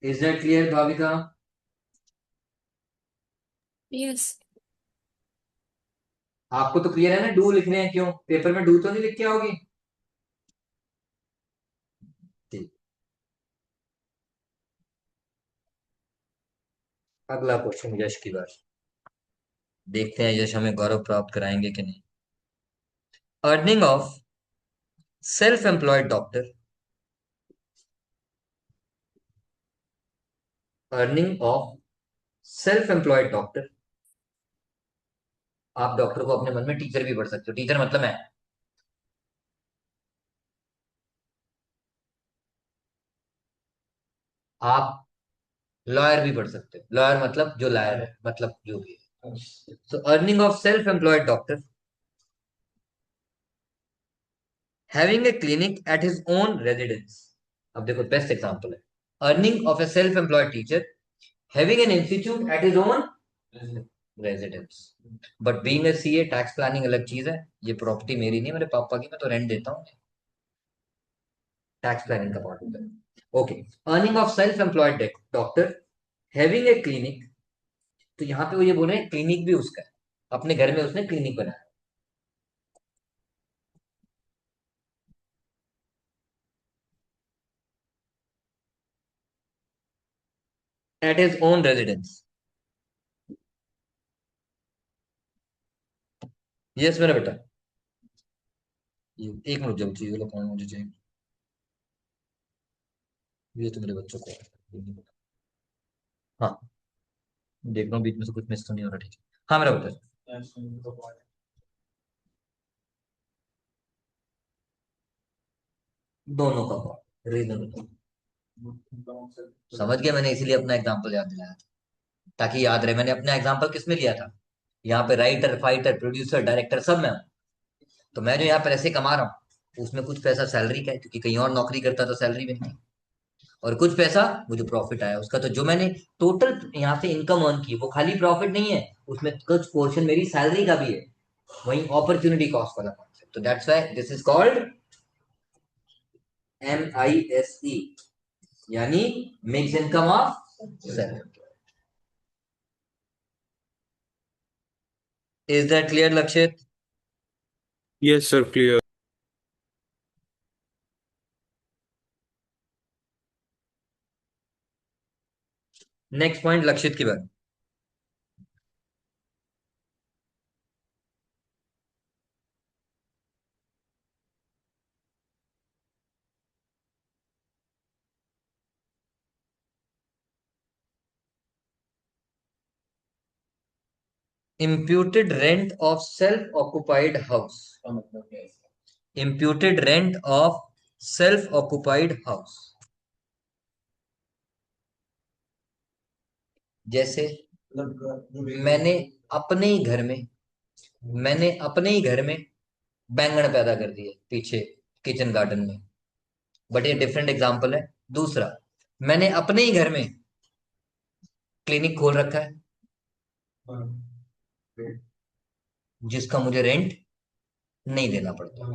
Is that clear Bhavika? Yes. आपको तो क्लियर है ना? डू लिख रहे हैं, क्यों? पेपर में डू तो नहीं लिख के आओगी? ठीक, अगला क्वेश्चन यश की बात। देखते हैं यश हमें गौरव प्राप्त कराएंगे कि नहीं। Earning of self employed doctor, earning of self employed doctor. आप डॉक्टर को अपने मन में टीचर भी पढ़ सकते हो। टीचर मतलब है, आप लॉयर भी पढ़ सकते हो। लॉयर मतलब जो लॉयर है, मतलब जो भी है। तो earning of self employed doctor having a clinic at his own residence. अब देखो बेस्ट एग्जांपल है। Earning of A self employed teacher having an institute at his own residence. But being a CA, tax planning अलग चीज है। ये property मेरी नहीं, मेरे पापा की, मैं तो रेंट देता हूँ। टैक्स प्लानिंग का पार्ट होता है। Okay, earning of self employed doctor having a clinic. तो यहाँ पे वो ये बोल रहे हैं क्लिनिक भी उसका है, अपने घर में उसने क्लिनिक बनाया। At his own residence. Yes मेरा बेटा, एक मिनट जल्दी, ये लोग मुझे चाहिए। ये तो मेरे बच्चों को है। हाँ, देख रहा हूँ बीच में से कुछ मिस तो नहीं हो रहा। ठीक है, हाँ मेरा बेटा। दोनों का रीजन समझ गया मैंने, इसीलिए अपना एग्जांपल याद दिलाया था, ताकि याद रहे। मैंने अपना एग्जांपल किस में लिया था? यहाँ पे राइटर, फाइटर, प्रोड्यूसर, डायरेक्टर सब में हूं। तो मैं जो यहाँ पैसे कमा रहा हूँ, उसमें कुछ पैसा सैलरी का है, क्योंकि कहीं और नौकरी करता तो सैलरी मिलती। और कुछ पैसा वो जो प्रॉफिट आया उसका। तो जो मैंने टोटल यहाँ से इनकम अर्न की, वो खाली प्रॉफिट नहीं है, उसमें कुछ पोर्शन मेरी सैलरी का भी है। वही अपॉर्चुनिटी कॉस्ट वाला कॉन्सेप्ट। तो that's why this is called MISE, यानी mix income of self. Is that clear लक्षित? Yes, sir, clear. Next point लक्षित की बात। imputed rent of self occupied house, imputed rent of self occupied house। जैसे मैंने अपने ही घर में, मैंने अपने ही घर में बैंगन पैदा कर दिए पीछे किचन गार्डन में, बट ये डिफरेंट एग्जांपल है। दूसरा, मैंने अपने ही घर में क्लिनिक खोल रखा है, जिसका मुझे रेंट नहीं देना पड़ता।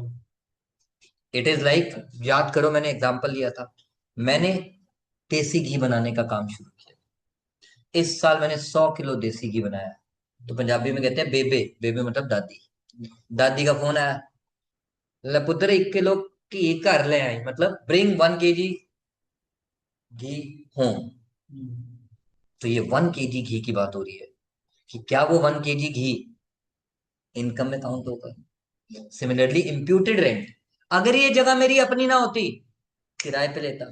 इट इज लाइक, याद करो मैंने एग्जांपल लिया था, मैंने देसी घी बनाने का काम शुरू किया। इस साल मैंने 100 किलो देसी घी बनाया, तो पंजाबी में कहते हैं बेबे, बेबे मतलब दादी। दादी का फोन आया, ले पुत्र 1 किलो घी घर ले आई, मतलब ब्रिंग 1 kg घी होम। तो ये 1 kg घी की बात हो रही है कि क्या वो 1 kg घी इनकम में काउंट होगा। सिमिलरली इम्प्यूटेड रेंट, अगर ये जगह मेरी अपनी ना होती, किराए पे लेता,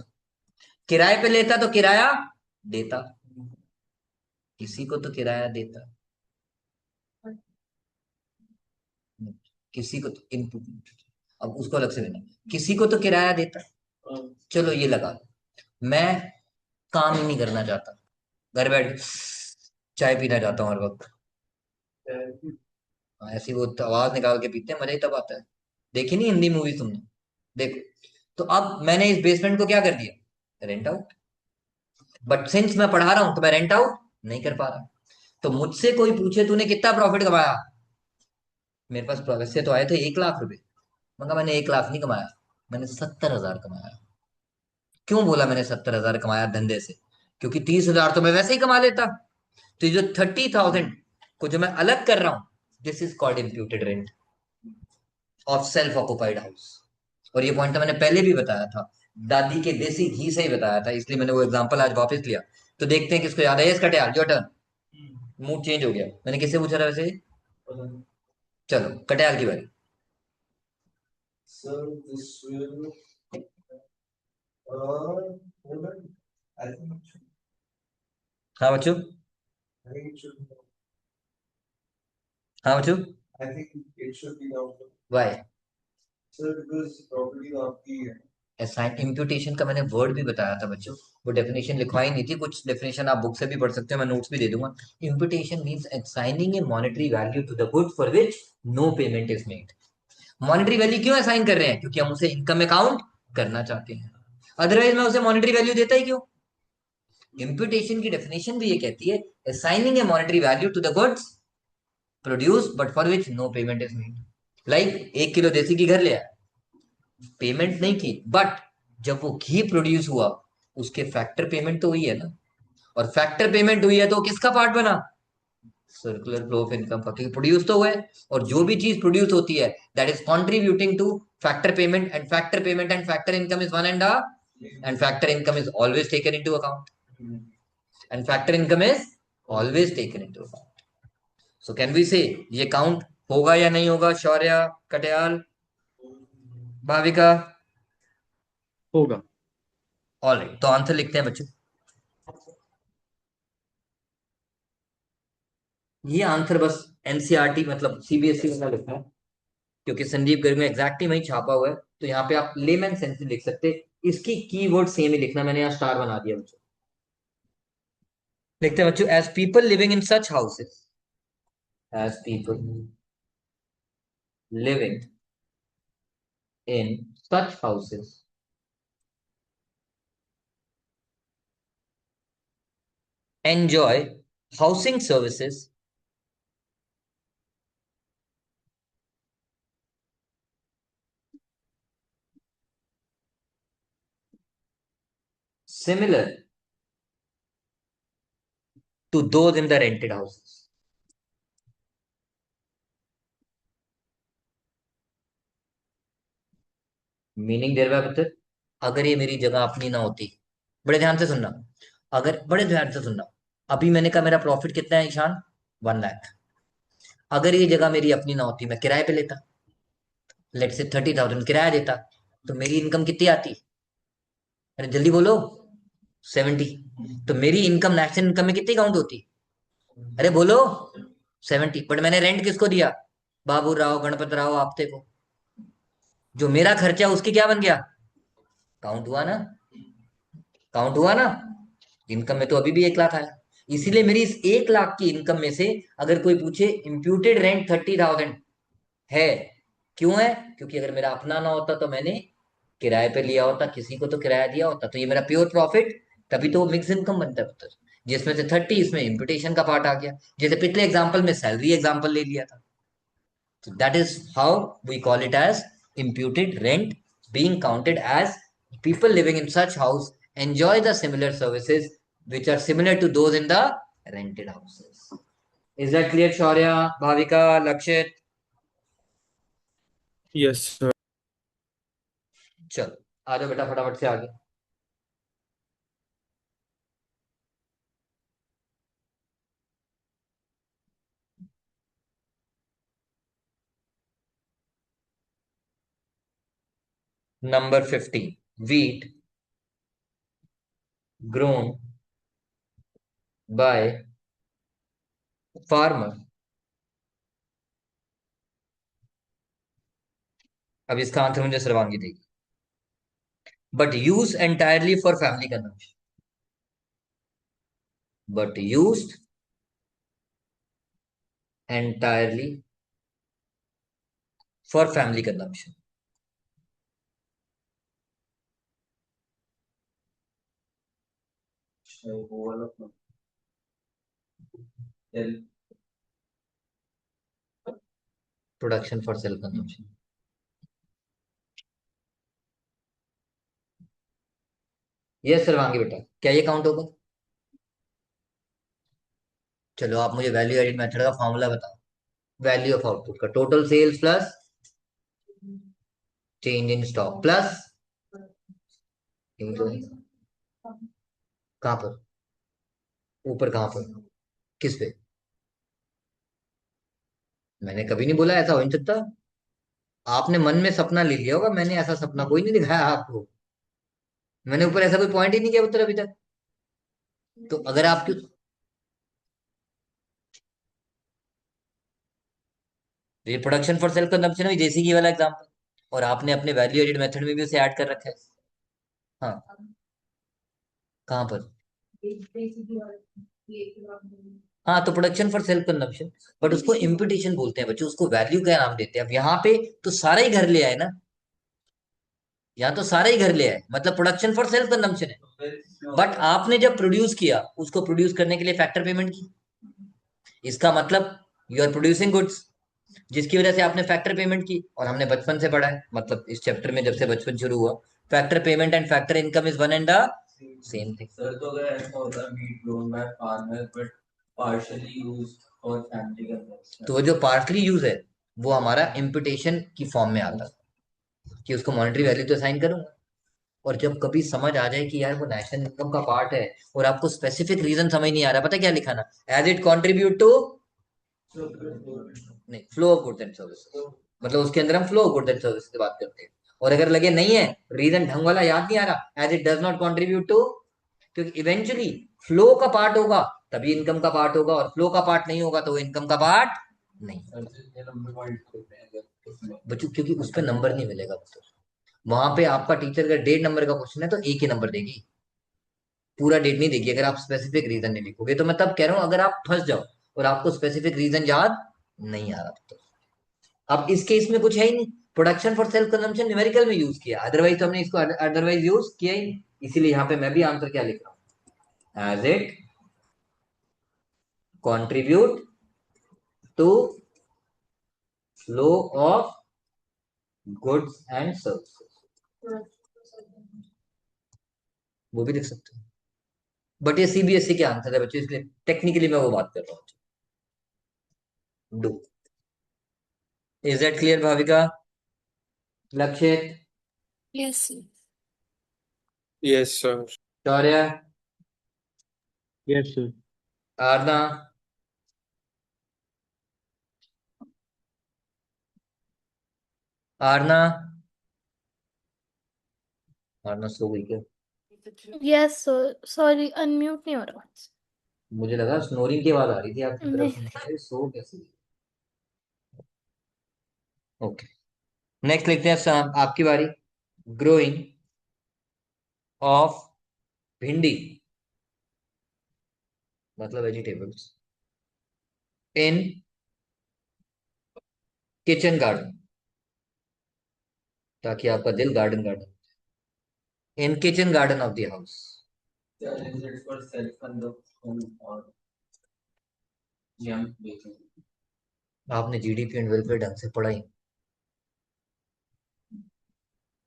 किराए पे लेता तो किराया देता, किसी को तो किराया देता, किसी को तो इनपुट, अब उसको अलग से देना, किसी को तो किराया देता। चलो ये लगा लो, मैं काम ही नहीं करना चाहता, घर बैठ के चाय पीना चाहता हूँ हर वक्त। ऐसी वो आवाज निकाल के पीते हैं, मजा ही तब आता है। देखी नहीं हिंदी मूवी तुमने? देखो, तो अब मैंने इस बेसमेंट को क्या कर दिया, रेंट आउट। बट सिंस मैं पढ़ा रहा हूं तो मैं रेंट आउट नहीं कर पा रहा। तो मुझसे कोई पूछे तूने कितना प्रॉफिट कमाया, मेरे पास वैसे तो आए थे 1 लाख रुपए, मगर मैंने 1 लाख नहीं कमाया, मैंने 70,000 कमाया। क्यों बोला मैंने 70,000 कमाया धंधे से? क्योंकि 30,000 तो मैं वैसे ही कमा लेता। तो ये जो 30,000 को जो मैं अलग कर रहा हूं, this is called imputed rent of self occupied house. और ये पॉइंट तो मैंने पहले भी बताया था, दादी के देसी घी से ही बताया था, इसलिए मैंने वो एग्जांपल आज वापस लिया। तो देखते हैं किसको याद है। इसका tell your turn, mood change हो गया। मैंने किससे पूछा था वैसे? चलो कटयाल की बारी। So this will, hold on. I think it should, हाँ बच्चों, I think it should, हाँ बच्चों, I think it should be down. Why? Sir, because property आपकी है. असाइन इम्प्यूटेशन का मैंने वर्ड भी बताया था बच्चों, वो डेफिनेशन लिखवाई नहीं थी, कुछ डेफिनेशन आप बुक से भी पढ़ सकते हो, मैं नोट्स भी दे दूंगा। Imputation means assigning a monetary value to the good for which no payment is made. Monetary value क्यों असाइन कर रहे हैं? क्योंकि हम उसे इनकम में काउंट करना चाहते हैं, अदरवाइज मैं उसे मॉनेटरी वैल्यू देता ही क्यों। इम्प्यूटेशन की डेफिनेशन भी ये कहती है, assigning a monetary value to the goods produce but for which no payment is made. Like 1 kilo देसी घी घर ले आया, पेमेंट नहीं की, बट जब वो घी प्रोड्यूस हुआ उसके फैक्टर पेमेंट तो हुई है ना, और फैक्टर पेमेंट हुई है तो किसका पार्ट बना? सर्कुलर फ्लो ऑफ इनकम का, क्योंकि प्रोड्यूस तो हुआ है। और जो भी चीज प्रोड्यूस होती है that is contributing to factor payment, and factor payment and factor income is one and factor income is always taken into account, and factor income is always taken into account. So can we say ये count होगा या नहीं होगा? शौर्य, कटयाल, भाविका? होगा। Alright, तो answer लिखते हैं बच्चों। ये आंसर बस एनसीईआरटी मतलब सीबीएसई का लिखना है, क्योंकि संजीव गर्ग में एग्जैक्टली वही छापा हुआ है, तो यहाँ पे आप लेमैन सेंस में लिख सकते। इसकी कीवर्ड सेम ही लिखना, मैंने यहाँ स्टार बना दिया बच्चों। लिखते हैं बच्चों, as people living in such houses, as people living in such houses enjoy housing services similar to those in the rented houses। Meaning there by, अगर ये मेरी जगह अपनी ना होती, बड़े ध्यान से सुनना, अगर बड़े ध्यान से सुनना, अभी मैंने कहा मेरा प्रॉफिट कितना है ईशान? 1 लाख। अगर ये जगह मेरी अपनी ना होती, मैं किराए पे लेता, लेट से 30,000 किराया देता, तो मेरी इनकम कितनी आती? अरे जल्दी बोलो। 70। तो मेरी इनकम नेशनल इनकम में कितनी काउंट होती? अरे बोलो। 70। बट मैंने रेंट किसको दिया? बाबू राव, गणपत राव, आपते को। जो मेरा खर्चा उसकी क्या बन गया? काउंट हुआ ना, काउंट हुआ ना। इनकम में तो अभी भी 1 लाख आया। इसीलिए मेरी इस 1 लाख की इनकम में से अगर कोई पूछे इम्प्यूटेड रेंट 30,000 है, क्यों है? क्योंकि अगर मेरा अपना ना होता तो मैंने किराए पे लिया होता, किसी को तो किराया दिया होता, तो ये मेरा प्योर प्रॉफिट, तभी तो मिक्स इनकम बनता है पुत्र, जिसमें से 30 इसमें इम्प्यूटेशन का पार्ट आ गया, जैसे पिछले एग्जाम्पल में सैलरी एग्जाम्पल ले लिया था। So that is how we call it as imputed rent, being counted as people living in such house enjoy the similar services which are similar to those in the rented houses. Is that clear Shaurya, Bhavika, लक्षित? Yes, sir. चलो आ जाओ बेटा फटाफट से आगे. Number 15, wheat grown by farmer. अब इसका answer मुझे सर्वांगी देगी. But use entirely for family consumption. But used entirely for family consumption. Production for self consumption. Yes Sarvangi बेटा, क्या ये काउंट होगा? चलो आप मुझे वैल्यू एडिड मेथड का फॉर्मूला बताओ. वैल्यू ऑफ आउटपुट का total sales plus change in stock plus कहां पर, ऊपर कहां पर, किस पे? मैंने कभी नहीं बोला ऐसा हो नहीं सकता. आपने मन में सपना ले लिया होगा, मैंने ऐसा सपना कोई नहीं दिखाया आपको. मैंने ऊपर ऐसा कोई पॉइंट ही नहीं किया उत्तर अभी तक. तो अगर आपकी ये प्रोडक्शन फॉर सेल्फ कंजम्पशन में जैसे की वाला एग्जांपल, और आपने अपने वैल्यू एडिड मेथड में भी उसे ऐड कर रखा है. हाँ कहाँ पर? हाँ तो production for self consumption, but उसको इम्पुटेशन बोलते हैं बच्चों, उसको वैल्यू का नाम देते हैं. अब यहाँ पे तो सारा ही घर ले आए ना, यहाँ तो सारा ही घर ले आए, मतलब प्रोडक्शन फॉर सेल्फ कंजम्पशन है. बट आपने जब प्रोड्यूस किया, उसको प्रोड्यूस करने के लिए फैक्टर पेमेंट की. इसका मतलब यू आर प्रोड्यूसिंग गुड्स, जिसकी वजह से आपने फैक्टर पेमेंट की. और हमने बचपन से पढ़ा है, मतलब इस चैप्टर में जब से बचपन शुरू हुआ, factor payment and factor income is one and the same thing. Sir तो अगर ऐसा होता है meat grown by farmer but partially used for family consumption, तो वो जो पार्टली यूज है वो हमारा इम्पुटेशन की फॉर्म में आता है कि उसको मॉनेटरी वैल्यू तो असाइन करूंगा. और जब कभी समझ आ जाए कि यार वो नेशनल इनकम का पार्ट है और आपको स्पेसिफिक रीजन समझ नहीं आ रहा, पता क्या लिखाना? एज इट कंट्रीब्यूट टू, नहीं, flow of goods and services. मतलब उसके अंदर हम flow of goods and services की बात करते हैं. और अगर लगे नहीं है, रीजन ढंग वाला याद नहीं आ रहा, as it does not contribute to, क्योंकि इवेंचुअली फ्लो का पार्ट होगा तभी इनकम का पार्ट होगा, और फ्लो का पार्ट नहीं होगा तो वो इनकम का पार्ट नहीं. बच्चों क्योंकि उस पर नंबर नहीं मिलेगा. वहां पे आपका टीचर अगर 1.5 नंबर का क्वेश्चन है तो एक ही नंबर देगी, पूरा डेट नहीं देगी अगर आप स्पेसिफिक रीजन नहीं लिखोगे. तो मैं तब कह रहा हूं अगर आप फंस जाओ और आपको स्पेसिफिक रीजन याद नहीं आ रहा तो. अब इस केस में कुछ है ही नहीं, production for self consumption numerical में यूज किया, अदरवाइज तो हमने इसको अदरवाइज यूज किया ही नहीं. इसीलिए यहाँ पे मैं भी आंसर क्या लिख रहा हूँ, as it contribute to flow of goods and services, वो भी लिख सकते हो. बट ये सीबीएसई के आंसर है बच्चों, इसलिए टेक्निकली मैं वो बात कर रहा हूँ. Do. Is that clear Bhavika, लक्षित, यस Yes, sir. शौर्य, यस सर. आरना, आरना, आरना सो गई क्या? यस सर, सॉरी अनम्यूट नहीं हो रहा. मुझे लगा स्नोरिंग की आवाज आ रही थी आपकी तरफ नहीं. से. अरे सो कैसे? ओके नेक्स्ट लिखते हैं आपकी बारी. ग्रोइंग ऑफ भिंडी, मतलब वेजिटेबल्स, इन किचन गार्डन, ताकि आपका दिल garden garden. In kitchen garden of the house. challenges for self-consumption or young baking. आपने जीडीपी एंड वेलफेयर ढंग से पढ़ा ही,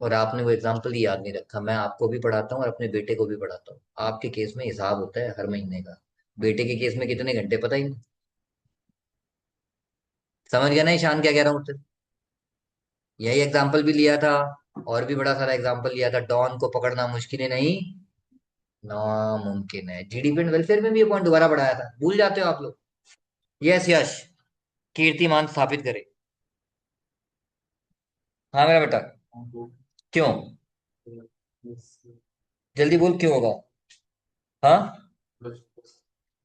और आपने वो एग्जाम्पल ही याद नहीं रखा. मैं आपको भी पढ़ाता हूँ और अपने बेटे को भी पढ़ाता हूँ. आपके केस में हिसाब होता है हर महीने का, बेटे के केस में कितने घंटे पता ही नहीं। समझ गया ना ईशान क्या कह रहा हूँ मुझसे? यही एग्जाम्पल भी लिया था, और भी बड़ा सारा एग्जाम्पल लिया था। डॉन को पकड़ना मुश्किल ही नहीं नामुमकिन है। जीडीपी एंड वेलफेयर में भी ये पॉइंट दोबारा बढ़ाया था, भूल जाते हो आप लोग। यस यश, कीर्तिमान स्थापित करे। हाँ मेरा बेटा, क्यों? जल्दी बोल, क्यों होगा? हाँ,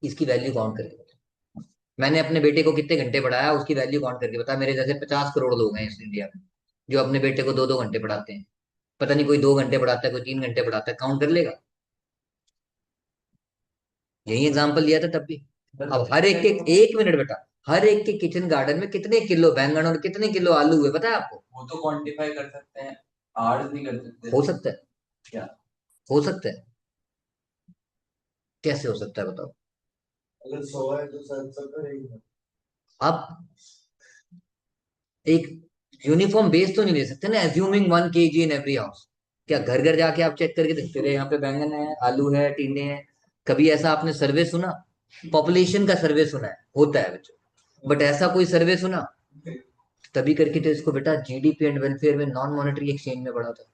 इसकी वैल्यू काउंट करके बता। मैंने अपने बेटे को कितने घंटे पढ़ाया, उसकी वैल्यू काउंट करके बता। मेरे जैसे 50 करोड़ लोग हैं इस इंडिया में जो अपने बेटे को 2-2 घंटे पढ़ाते हैं। पता नहीं कोई 2 घंटे पढ़ाता है, कोई 3 घंटे पढ़ाता है, काउंट कर लेगा? यही एग्जाम्पल लिया था तब भी। अब हर एक के, 1 मिनट बेटा, हर एक के किचन गार्डन में कितने किलो बैंगन और कितने किलो आलू हुए पता है आपको? वो तो क्वांटिफाई कर सकते हैं, आर्स नहीं कर सकते। हो सकता है, क्या? हो सकता है। कैसे हो सकता है बताओ? अगर 100 है तो 70 रहेगा। आप एक यूनिफॉर्म बेस तो नहीं ले सकते ना, assuming 1 kg in every house. क्या घर घर जाके आप चेक करके देखते रहे यहाँ पे बैंगन है, आलू है, टींडे हैं? कभी ऐसा आपने सर्वे सुना? पॉपुलेशन का सर्वे सुना है, होता है बच्चों, बट ऐसा कोई सर्वे सुना? तभी करके तो इसको बेटा जीडीपी एंड वेलफेयर में नॉन मॉनेटरी एक्सचेंज में पढ़ा था।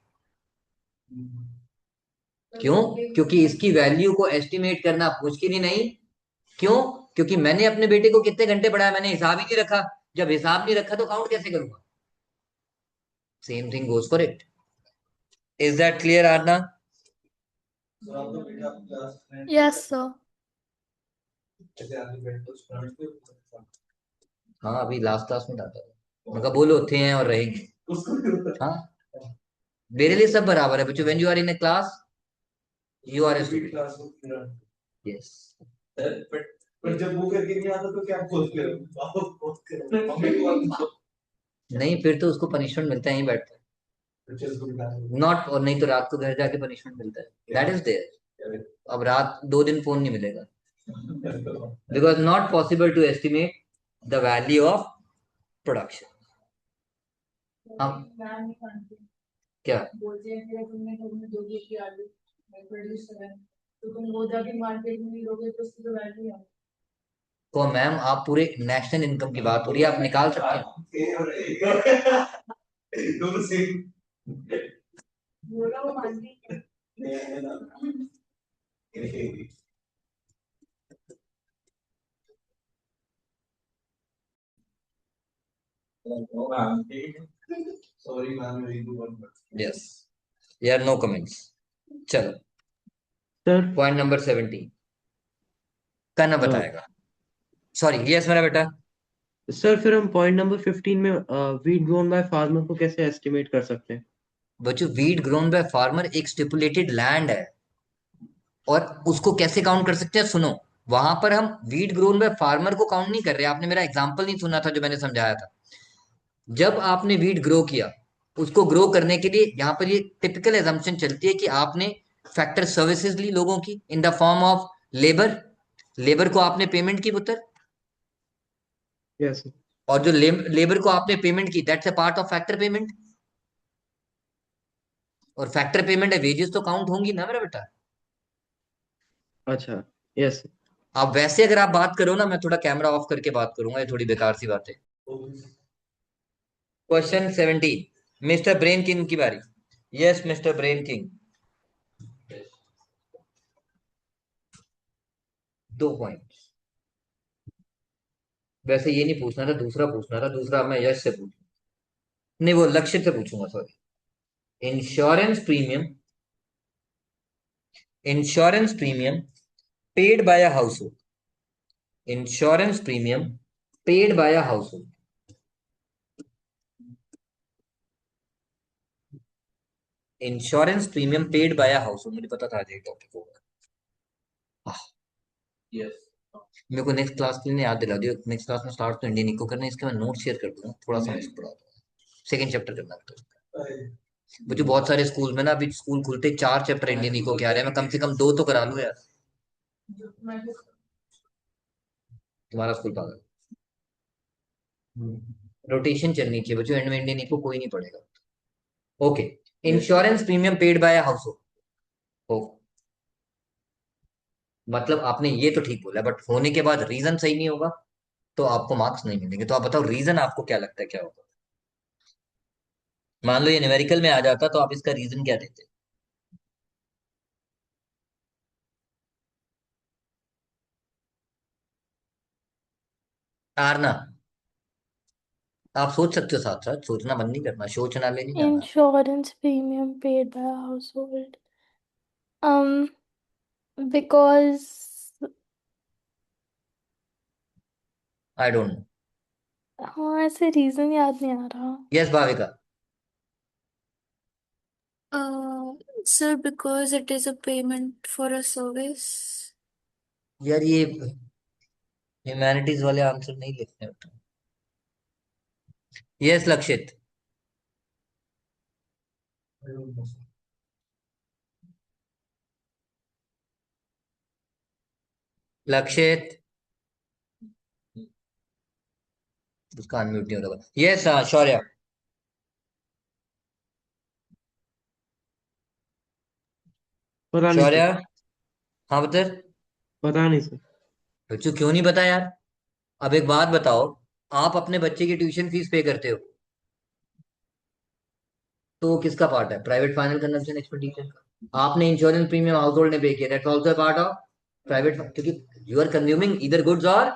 क्यों? क्योंकि इसकी वैल्यू को एस्टिमेट करना मुश्किल ही नहीं। क्यों? क्योंकि मैंने अपने बेटे को कितने घंटे पढ़ाया, मैंने हिसाब ही नहीं रखा। जब हिसाब नहीं रखा तो काउंट कैसे करूंगा? Same thing goes for it. Is that clear Aarna? तो आपका बेटा क्लास में यस सर। ऐसे आगे बैठ तो स्टूडेंट को हाँ, अभी लास्ट क्लास में डालता था। मैं कहा बोलो थे हैं और रहेंगे। उसको भी होता है। हाँ, मेरे लिए सब बराबर है बच्चों। When you are in a class, you are a student. Class को स्टूडेंट। यस। पर जब वो करके नहीं आता तो क्या बोलते हो आप? बोलते हो मम्मी को नहीं, फिर तो उसको पनिशमेंट मिलता है, यहीं बैठता है। नॉट, और नहीं तो रात को घर जाके पनिशमेंट मिलता है। That is there. अब रात 2 दिन फोन नहीं मिलेगा, because not possible to estimate the value of production. हम क्या? बोलते हैं कि तुमने तुमने जो भी किया आलू प्रोड्यूस करा है, तो तुम वो जाके मार्केट में लोगे तो उसकी तो वैल्यू है। तो मैम, आप पूरे नेशनल इनकम की बात हो रही है, आप निकाल सकते हैं। दोनों सेम बोला वो मानती है। है ना। सॉरी मैम, मेरी दो बार। यस, यार नो कमेंट्स। चलो, सर पॉइंट नंबर 17 करना बताएगा। सॉरी, यस मेरा बेटा। सर फिर हम पॉइंट नंबर 15 में वीट ग्रोन बाय फार्मर को कैसे एस्टिमेट कर सकते हैं? बच्चों, वीट ग्रोन बाय फार्मर एक स्टिपुलेटेड लैंड है, और उसको कैसे काउंट कर सकते हैं? सुनो, वहां पर हम वीट ग्रोन बाय फार्मर को काउंट नहीं कर रहे। आपने मेरा एग्जांपल नहीं सुना था जो मैंने समझाया था। जब आपने वीट ग्रो किया, उसको ग्रो करने के लिए यहाँ पर ये टिपिकल एजम्पशन चलती है कि आपने फैक्टर सर्विसेज ली लोगों की in the form of labour. Labour को आपने पेमेंट की पुत्र, यस सर। और जो लेबर को आपने पेमेंट की, that's a part of factor payment. और फैक्टर पेमेंट है, वेजेस तो काउंट होंगी ना मेरा बेटा। अच्छा। यस। अब वैसे अगर आप बात करो ना, मैं थोड़ा कैमरा ऑफ करके बात करूंगा, ये थोड़ी बेकार सी बात है। क्वेश्चन 17, मिस्टर ब्रेन किंग की बारी। Yes mister brain king. 2 point. वैसे ये नहीं पूछना था, दूसरा पूछना था। दूसरा मैं यश से पूछूं, नहीं वो लक्ष्य से पूछूंगा, sorry. Insurance premium, insurance premium paid by a household, insurance premium paid by a household, insurance premium paid by a household. मुझे पता था आज ये टॉपिक होगा। यस मेरे को नेक्स्ट क्लास के लिए याद दिला दियो। नेक्स्ट क्लास में स्टार्ट तो इंडियन इको करना है, इसके मैं नोट शेयर कर दूंगा, थोड़ा सा मैं इसको पढ़ा दूंगा। सेकंड चैप्टर करना है तो मुझे बहुत सारे स्कूल में ना, अभी स्कूल खुलते 4 चैप्टर इंडियन इको के आ रहे हैं। मैं कम से कम 2 तो करा लूं यार। तुम्हारा स्कूल पागल। रोटेशन चलनी चाहिए बच्चों, एंड में इंडियन इको कोई नहीं पढ़ेगा। Okay, insurance premium paid by house hold. मतलब आपने ये तो ठीक बोला, बट होने के बाद रीजन सही नहीं होगा तो आपको मार्क्स नहीं मिलेंगे। तो आप बताओ रीजन आपको क्या लगता है क्या होगा? मान लो ये न्यूमेरिकल में आ जाता तो आप इसका रीजन क्या देते? आरना, आप सोच सकते हो, साथ साथ सोचना बंद नहीं करना, सोचना ले नहीं जाना। Insurance premium paid by a household. Um, because I don't know. हाँ ऐसे रीजन याद नहीं आ रहा। Yes Bhavika. Sir, because it is a payment for a service. यार ये ह्यूमैनिटीज वाले आंसर नहीं लिखने होते। यस लक्षित। I don't know, sir. लक्षित, उसका अनम्यूट नहीं होगा। यस शौर्य। पता नहीं शौर्य, सर। हाँ बता। पता नहीं सर। बच्चों क्यों नहीं पता यार? अब एक बात बताओ, आप अपने बच्चे की ट्यूशन फीस पे करते हो तो वो किसका पार्ट है? प्राइवेट फाइनल कंजम्पशन एक्सपेंडिचर का। आपने इंश्योरेंस प्रीमियम हाउस होल्ड ने पे किया, that's also part of private, क्योंकि यू आर कंज्यूमिंग इधर गुड्स और।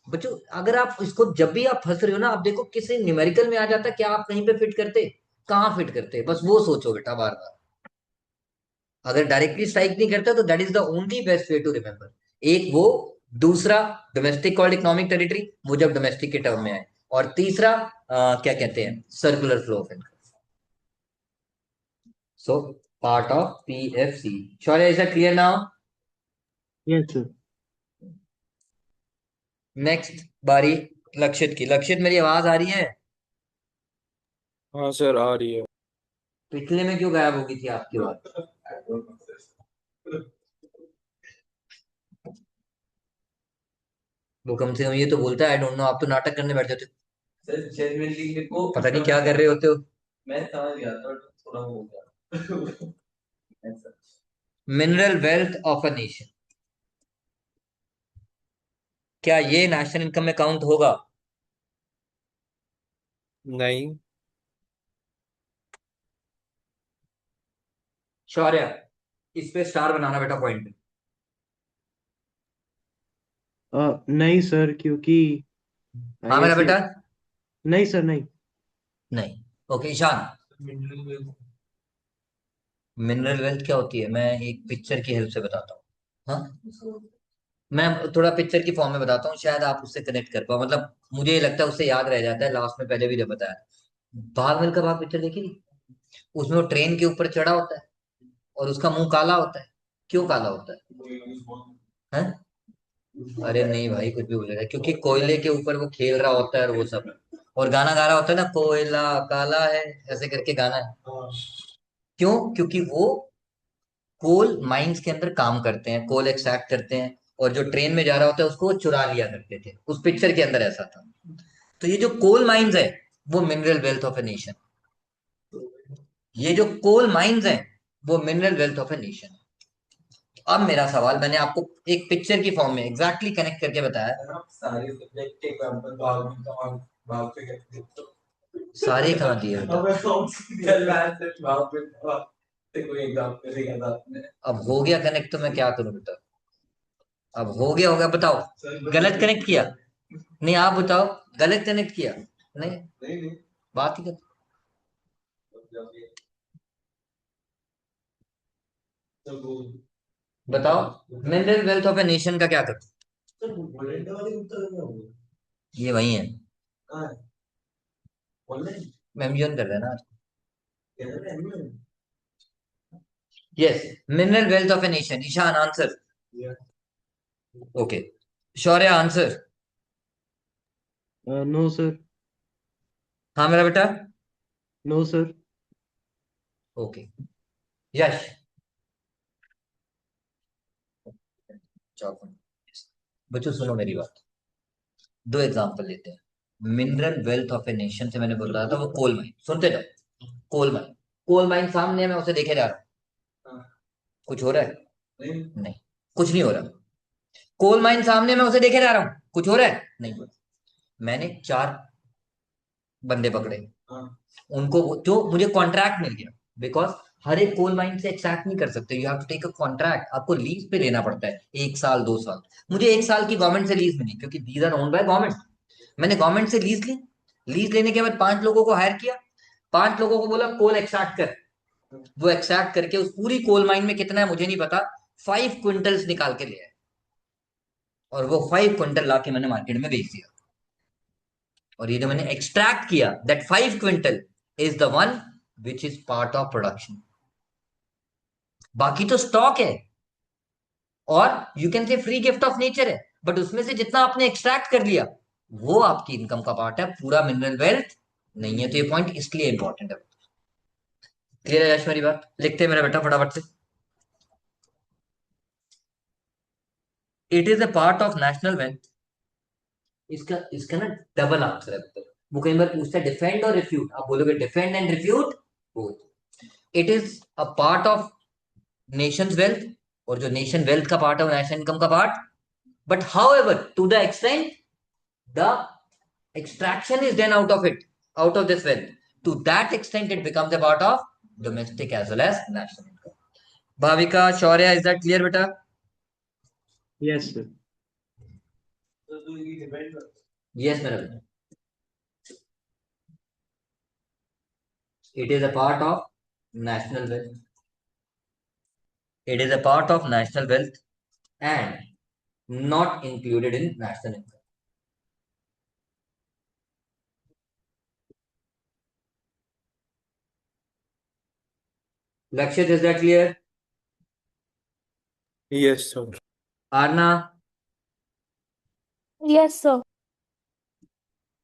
बच्चों अगर आप इसको, जब भी आप फंस रहे हो ना, आप देखो किसी न्यूमेरिकल में आ जाता है, क्या आप कहीं पे फिट करते? कहाँ फिट करते? बस वो सोचो बेटा बार बार। अगर डायरेक्टली स्ट्राइक नहीं करता तो that is the only best way to remember. एक वो, दूसरा डोमेस्टिक कॉल्ड इकोनॉमिक टेरिटरी, वो जब डोमेस्टिक के टर्म में आए, और तीसरा क्या कहते हैं, circular flow of income. So part of PFC. Shaurya, is that clear now? Yes sir. Next बारी लक्षित की। लक्षित मेरी आवाज आ रही है? हाँ सर, आ रही है। पिछले में क्यों गायब हो गई थी आपकी आवाज? I don't know, sir. वो कम से कम ये तो बोलता है आई डोंट नो, आप तो नाटक करने बैठ जाते Sir, genuinely मेरे को हो, पता नहीं क्या कर रहे होते हो। मैं समझ गया था, थोड़ा वो हो गया। ऐसा। Mineral wealth of a nation, क्या ये नेशनल इनकम में काउंट होगा? नहीं। शौर्य, इस पे स्टार बनाना बेटा पॉइंट पे। नहीं सर, क्योंकि हाँ मेरा ऐसे। बेटा। नहीं सर, नहीं। नहीं। Okay Ishan. Mineral wealth. Mineral wealth क्या होती है, मैं एक पिक्चर की हेल्प से बताता हूँ। हाँ, मैं थोड़ा पिक्चर की फॉर्म में बताता हूँ, शायद आप उससे कनेक्ट कर पाओ। मतलब मुझे ये लगता है उससे याद रह जाता है, लास्ट में पहले भी जब बताया। भाग मिल्खा भाग पिक्चर देखी थी? उसमें वो ट्रेन के ऊपर चढ़ा होता है और उसका मुंह काला होता है। क्यों काला होता है? अरे नहीं भाई, कुछ भी बोलेगा, क्योंकि कोयले के ऊपर वो खेल रहा होता है और वो सब, और गाना गा रहा होता है ना, कोयला काला है, ऐसे करके गाना है। क्यों? क्योंकि वो कोल माइंस के अंदर काम करते हैं, कोल एक्सट्रैक्ट करते हैं, और जो ट्रेन में जा रहा होता है उसको वो चुरा लिया करते थे। उस पिक्चर के अंदर ऐसा था। तो ये जो कोल माइंस है वो mineral wealth of a nation. ये जो कोल माइंस है वो mineral wealth of a nation. अब मेरा सवाल, मैंने आपको एक पिक्चर की फॉर्म में एग्जैक्टली कनेक्ट करके बताया। आप सारे सब्जेक्ट के एग्जांपल भाग में कमान भाग पे करते हो। सारे कहाँ दिए अब बेटा? मैं कौन सी रियल मैथ से भाग पे से कोई एग्जांपल दिया था आपने? अब हो गया कनेक्ट तो मैं क्या करूं बेटा? अब हो गया होगा, बताओ। गलत कनेक्ट किया? नहीं आप बताओ, गलत कनेक्ट किया? नहीं, नहीं नहीं। बात ही कर। तो वो बताओ mineral wealth of a nation का क्या करूं? सर वोलेंटा वाले उत्तर में होगा। ये वही है, कहाँ है? ऑनलाइन मेमोरियन कर रहे हैं ना। कहते हैं annual. Yes, mineral wealth of a nation. Ishan answer. या okay, Shaurya answer. No sir. हाँ मेरा बेटा। No sir. ओके, यश। चौपन। बच्चों सुनो मेरी बात, दो एग्जांपल लेते हैं। Mineral wealth of a nation से मैंने बताया था वो कोल माइन, सुनते जाओ। कोल माइन, कोल माइन सामने है, मैं उसे देखे जा रहा हूँ। हाँ। कुछ हो रहा है? नहीं नहीं। कुछ नहीं हो रहा। कोल माइन सामने, मैं उसे देखे जा रहा हूं, कुछ हो रहा है? नहीं हो रहा। मैंने 4 बंदे पकड़े, हाँ। उनको जो मुझे कॉन्ट्रैक्ट मिल गया, बिकॉज हर एक कोल माइन से एक्सट्रैक्ट नहीं कर सकते, you have to take a contract, आपको लीज पे लेना पड़ता है 1 साल 2 साल। मुझे 1 साल की गवर्नमेंट से लीज मिली, क्योंकि these are owned by government. मैंने गवर्नमेंट से लीज ली, लीज लेने के बाद 5 लोगों को हायर किया, 5 लोगों को बोला कोल एक्सट्रैक्ट कर। वो एक्सट्रैक्ट करके उस पूरी कोल माइन में कितना है मुझे नहीं पता, 5 क्विंटल्स निकाल के ले आए, और वो 5 क्विंटल ला के मैंने मार्केट में बेच दिया। और ये जो मैंने एक्सट्रैक्ट किया, that 5 quintal is the one which is part of production. बाकी तो स्टॉक है, और you can say free gift of nature है, बट उसमें से जितना आपने एक्सट्रैक्ट कर लिया वो आपकी इनकम का पार्ट है, पूरा मिनरल वेल्थ नहीं है। तो ये पॉइंट इसलिए इंपॉर्टेंट है। क्लियर है यश मेरी बात? लिखते हैं मेरा बेटा फटाफट से। It is a part of national wealth. इसका इसका ना डबल आंसर है बेटा। वो कई बार पूछता है डिफेंड और रिफ्यूट, आप बोलोगे defend and refute both. It is a part of nations wealth, और जो नेशन वेल्थ का पार्ट है वो नेशनल इनकम का पार्ट। But however to the extent the extraction is done out of it, out of this wealth, to that extent it becomes a part of domestic as well as national income. Bhavika, Shaurya, is that clear beta? Yes, sir. So do you depend? Yes मेरा बेटा, it is a part of national wealth, it is a part of national wealth and not included in national income. Lakshit, is that clear? Yes, sir. Arna, Yes, sir.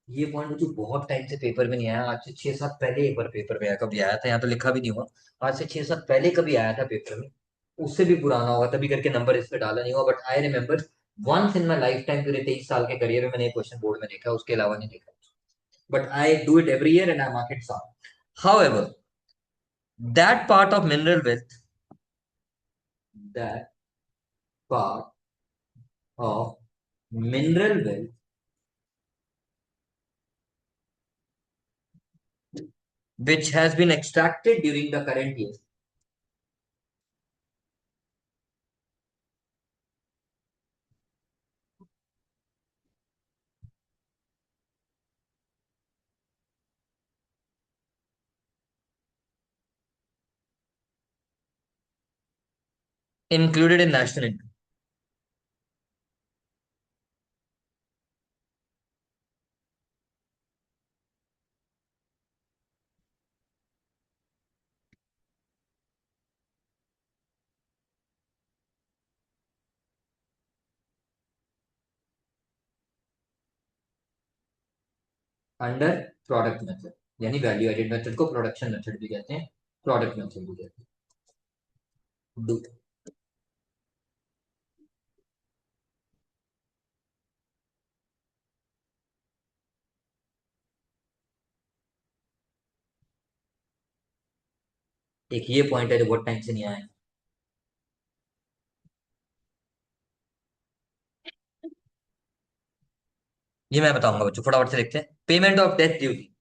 ये point मुझे बहुत time से paper में नहीं आया, आज से 6 7 पहले एक बार पेपर में आया, कभी आया था यहाँ तो लिखा भी नहीं हुआ, आज से 6 7 पहले कभी आया था पेपर में, उससे भी पुराना होगा तभी करके नंबर इस पे डाला नहीं हुआ। But I remember once in my lifetime, पूरे 23 साल के करियर में मैंने क्वेश्चन बोर्ड में देखा, उसके अलावा नहीं देखा। But I do it every year and I mark it sound. However that part of mineral wealth, that part of mineral wealth which has been extracted during the current year included in national income. Under product method, यानी value added method को production method भी कहते हैं, product method भी कहते हैं। एक ये पॉइंट है जो बहुत टाइम से नहीं आया, ये मैं बताऊंगा बच्चों, फटाफट से देखते हैं। Payment of death duty.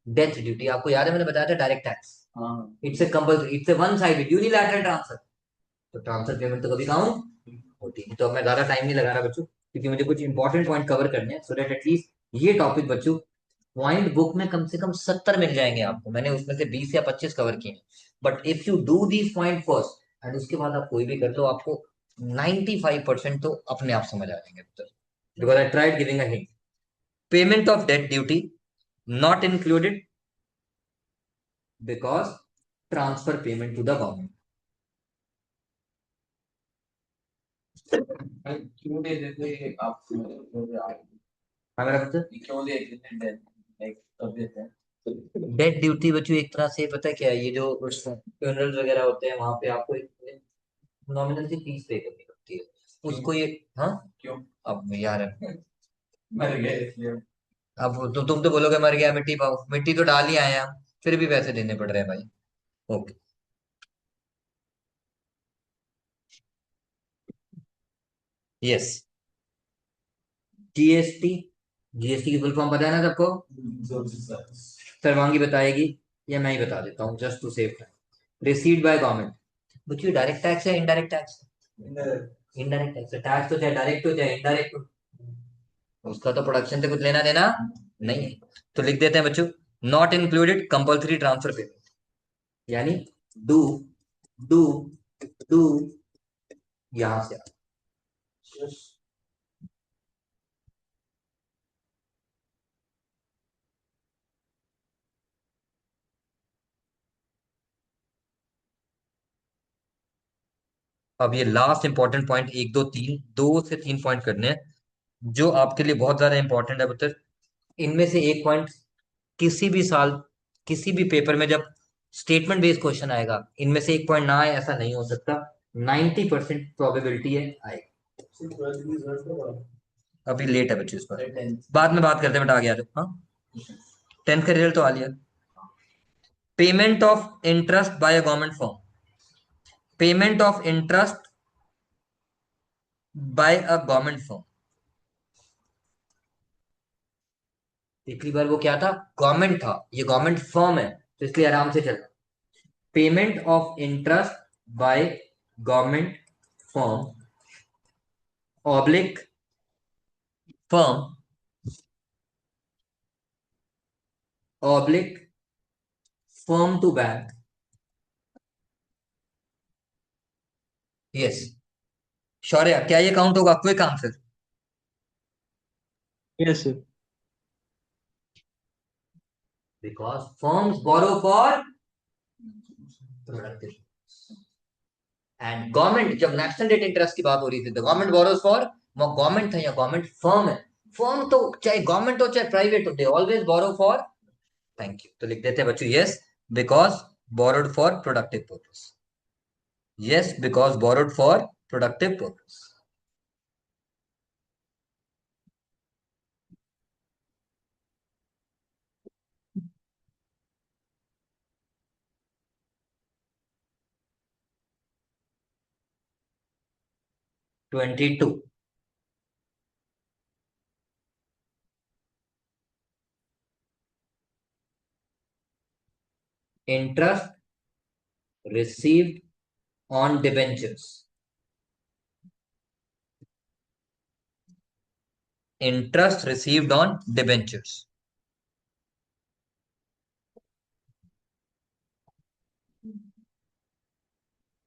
Death duty आपको याद है मैंने बताया था, डायरेक्ट टैक्स। हाँ। It's a compulsory, it's a one sided unilateral transfer, तो ट्रांसफर पेमेंट तो कभी काउंट होती है। तो अब मैं ज्यादा टाइम नहीं लगा रहा बच्चों, क्योंकि मुझे कुछ इंपॉर्टेंट पॉइंट कवर करने हैं, सो दैट एटलीस्ट ये टॉपिक बच्चों पॉइंट बुक में कम से कम 70 मिल जाएंगे आपको, मैंने उसमें से 20 या 25 कवर किए हैं। But if you do these point first and उसके बाद आप कोई भी कर लो, आपको 95% तो अपने आप समझ आ जाएंगे, because I tried giving a hint. Payment of debt duty not included because transfer payment to the government. क्यों दे देते आप? अगर आप क्यों दे देते हैं? लाइक कब देते हैं? डेट ड्यूटी बच्चों एक तरह से पता है क्या है, ये जो फ्यूनरल वगैरह होते हैं वहां पे आपको एक नॉमिनल सी फीस पे करनी पड़ती है उसको, ये हाँ क्यों? अब यार मर गए इसलिए। अब तुम तो बोलोगे मर गया मिट्टी पाओ, मिट्टी तो डाल ही आए हम, फिर भी पैसे देने पड़ रहे हैं भाई। Okay, yes. जीएसटी, जीएसटी की फुल फॉर्म पता है ना सबको? सर्वांगी बताएगी या मैं ही बता देता हूँ just to save time. Received by government, बच्चों डायरेक्ट टैक्स है इनडायरेक्ट टैक्स? इनडायरेक्ट टैक्स है। टैक्स तो चाहे डायरेक्ट हो चाहे इनडायरेक्ट हो, उसका तो प्रोडक्शन से कुछ लेना देना नहीं है। तो लिख देते हैं बच्चों, not included compulsory transfer payment, यानी डू डू डू यहां से अब ये लास्ट इंपॉर्टेंट पॉइंट, एक दो तीन, 2 से 3 पॉइंट करने हैं जो आपके लिए बहुत ज्यादा इंपॉर्टेंट है पुत्र। इनमें से एक पॉइंट किसी भी साल किसी भी पेपर में जब स्टेटमेंट बेस्ड क्वेश्चन आएगा, इनमें से एक पॉइंट ना आए ऐसा नहीं हो सकता। 90% प्रोबेबिलिटी है आएगा। अभी लेट है बच्चों, इस पर बाद में बात करते हैं, बेटा आ गया जो। हाँ, 10th का रिजल्ट तो आ लिया। Payment of interest bye a government form, payment of interest bye a government form. पिछली बार वो क्या था? गवर्नमेंट था, ये गवर्नमेंट फर्म है तो इसलिए आराम से चलना। Payment of interest by government firm oblique firm oblique firm to bank. Yes. Shaurya क्या ये काउंट होगा? Quick answer. Yes sir. Because firms borrow for productive, and government, जब नेशनल डेट इंटरेस्ट की बात हो रही थी तो गवर्नमेंट बोरोज फॉर, वो गवर्नमेंट था या गवर्नमेंट फर्म है? फर्म तो चाहे गवर्नमेंट हो चाहे प्राइवेट हो, they always borrow for. Thank you. तो लिख देते हैं बच्चों, yes because borrowed for productive purpose. Yes because borrowed for productive purpose. Twenty two. Interest received on debentures, interest received on debentures.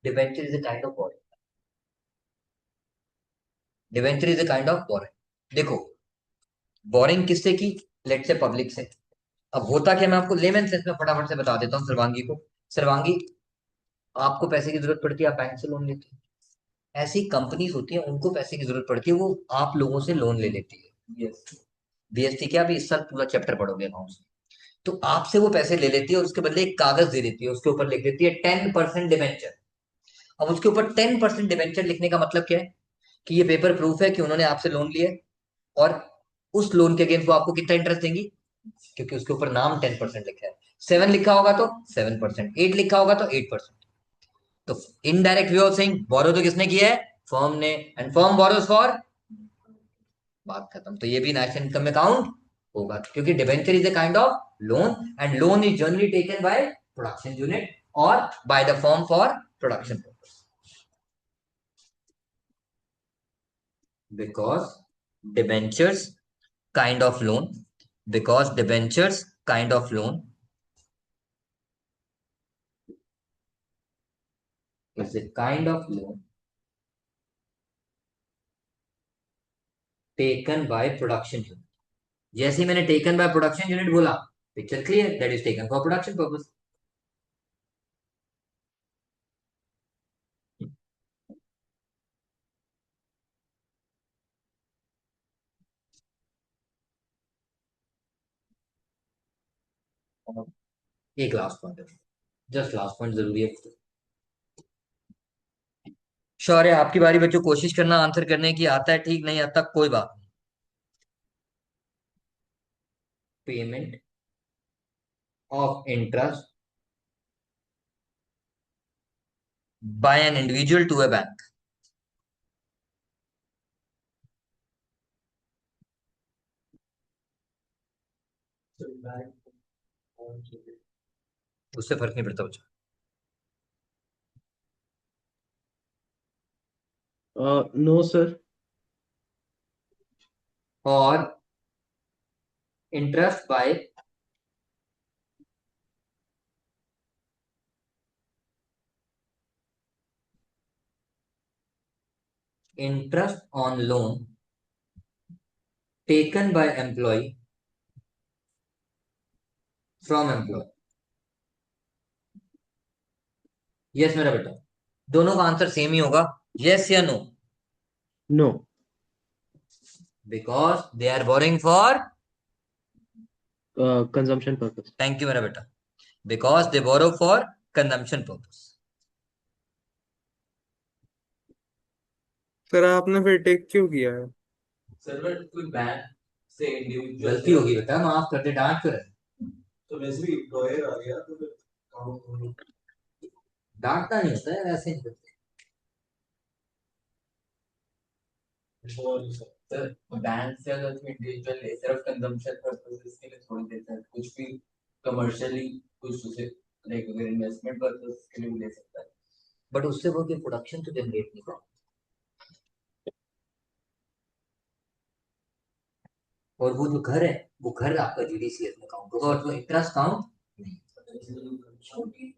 Debenture is a kind of borrowing. Debenture is a kind of borrowing. देखो, boring किससे की? Late से public से। अब होता क्या, मैं आपको लेमन सेंस में फटाफट से बता देता हूँ सर्वांगी को। सर्वांगी, आपको पैसे की जरूरत पड़ती है, आप बैंक से लोन लेते हैं। ऐसी कंपनीज होती है उनको पैसे की जरूरत पड़ती है, वो आप लोगों से लोन ले लेती है। यस। बीएसटी क्या, अभी इस साल पूरा चैप्टर पढ़ोगे अकाउंट्स में। तो आपसे वो पैसे ले लेती है और उसके बदले एक कागज दे देती है, उसके ऊपर लिख देती है 10% डिबेंचर। अब उसके ऊपर 10% डिबेंचर लिखने का मतलब क्या है? कि ये पेपर प्रूफ है कि उन्होंने आपसे लोन लिया है, और उस लोन के अगेंस्ट वो आपको कितना इंटरेस्ट देंगी, क्योंकि उसके ऊपर नाम 10% लिखा है। 7 लिखा होगा तो 7%, 8 लिखा होगा तो 8%। तो इनडायरेक्ट वे ऑफ सेइंग बोरो तो किसने किया है? फर्म ने, एंड फर्म बोरोज फॉर, बात खत्म। तो ये भी नेशनल इनकम में काउंट होगा, क्योंकि debenture is a kind of loan, and loan is generally taken by production unit और by the firm for production purpose. Because debentures kind of loan, because debentures kind of loan is a kind of loan taken by production unit. जैसे ही मैंने taken by production unit बोला, picture clear, that is taken for production purpose. एक last point है, just last point जरूरी है। शौर्य आपकी बारी बच्चों, कोशिश करना आंसर करने की। आता है ठीक, नहीं आता कोई बात नहीं। Payment of interest by an individual to a bank, So bank, उससे फर्क नहीं पड़ता बच्चा। No sir. और interest by interest on loan taken by employee from employee। Yes मेरा बेटा, दोनों का आंसर सेम ही होगा, यस या no? No. Because they are borrowing for, consumption purpose. Thank you मेरा बेटा, because they borrow for consumption purpose. Sir आपने फिर टेक क्यों किया है? सर्वर कोई बैंक से इंडिविजुअल गलती होगी बेटा, माफ कर दे, डांट कर। तो वैसे भी एम्प्लॉयर आ गया तो फिर काउंट डांटना नहीं होता है, वैसे नहीं करते। सर बैंक से अगर तुम इंडिविजुअल ले, सिर्फ कंजम्पशन पर्पसेस के लिए थोड़ी देता है, कुछ भी कमर्शियली कुछ उसे लाइक अगर इन्वेस्टमेंट पर्पस के लिए भी ले सकता है। बट उससे वो की प्रोडक्शन तो जनरेट नहीं कर, और वो जो घर है वो घर आपका जीडीसीएस में काउंट होगा, और वो इंटरेस्ट काउंट नहीं। छोटी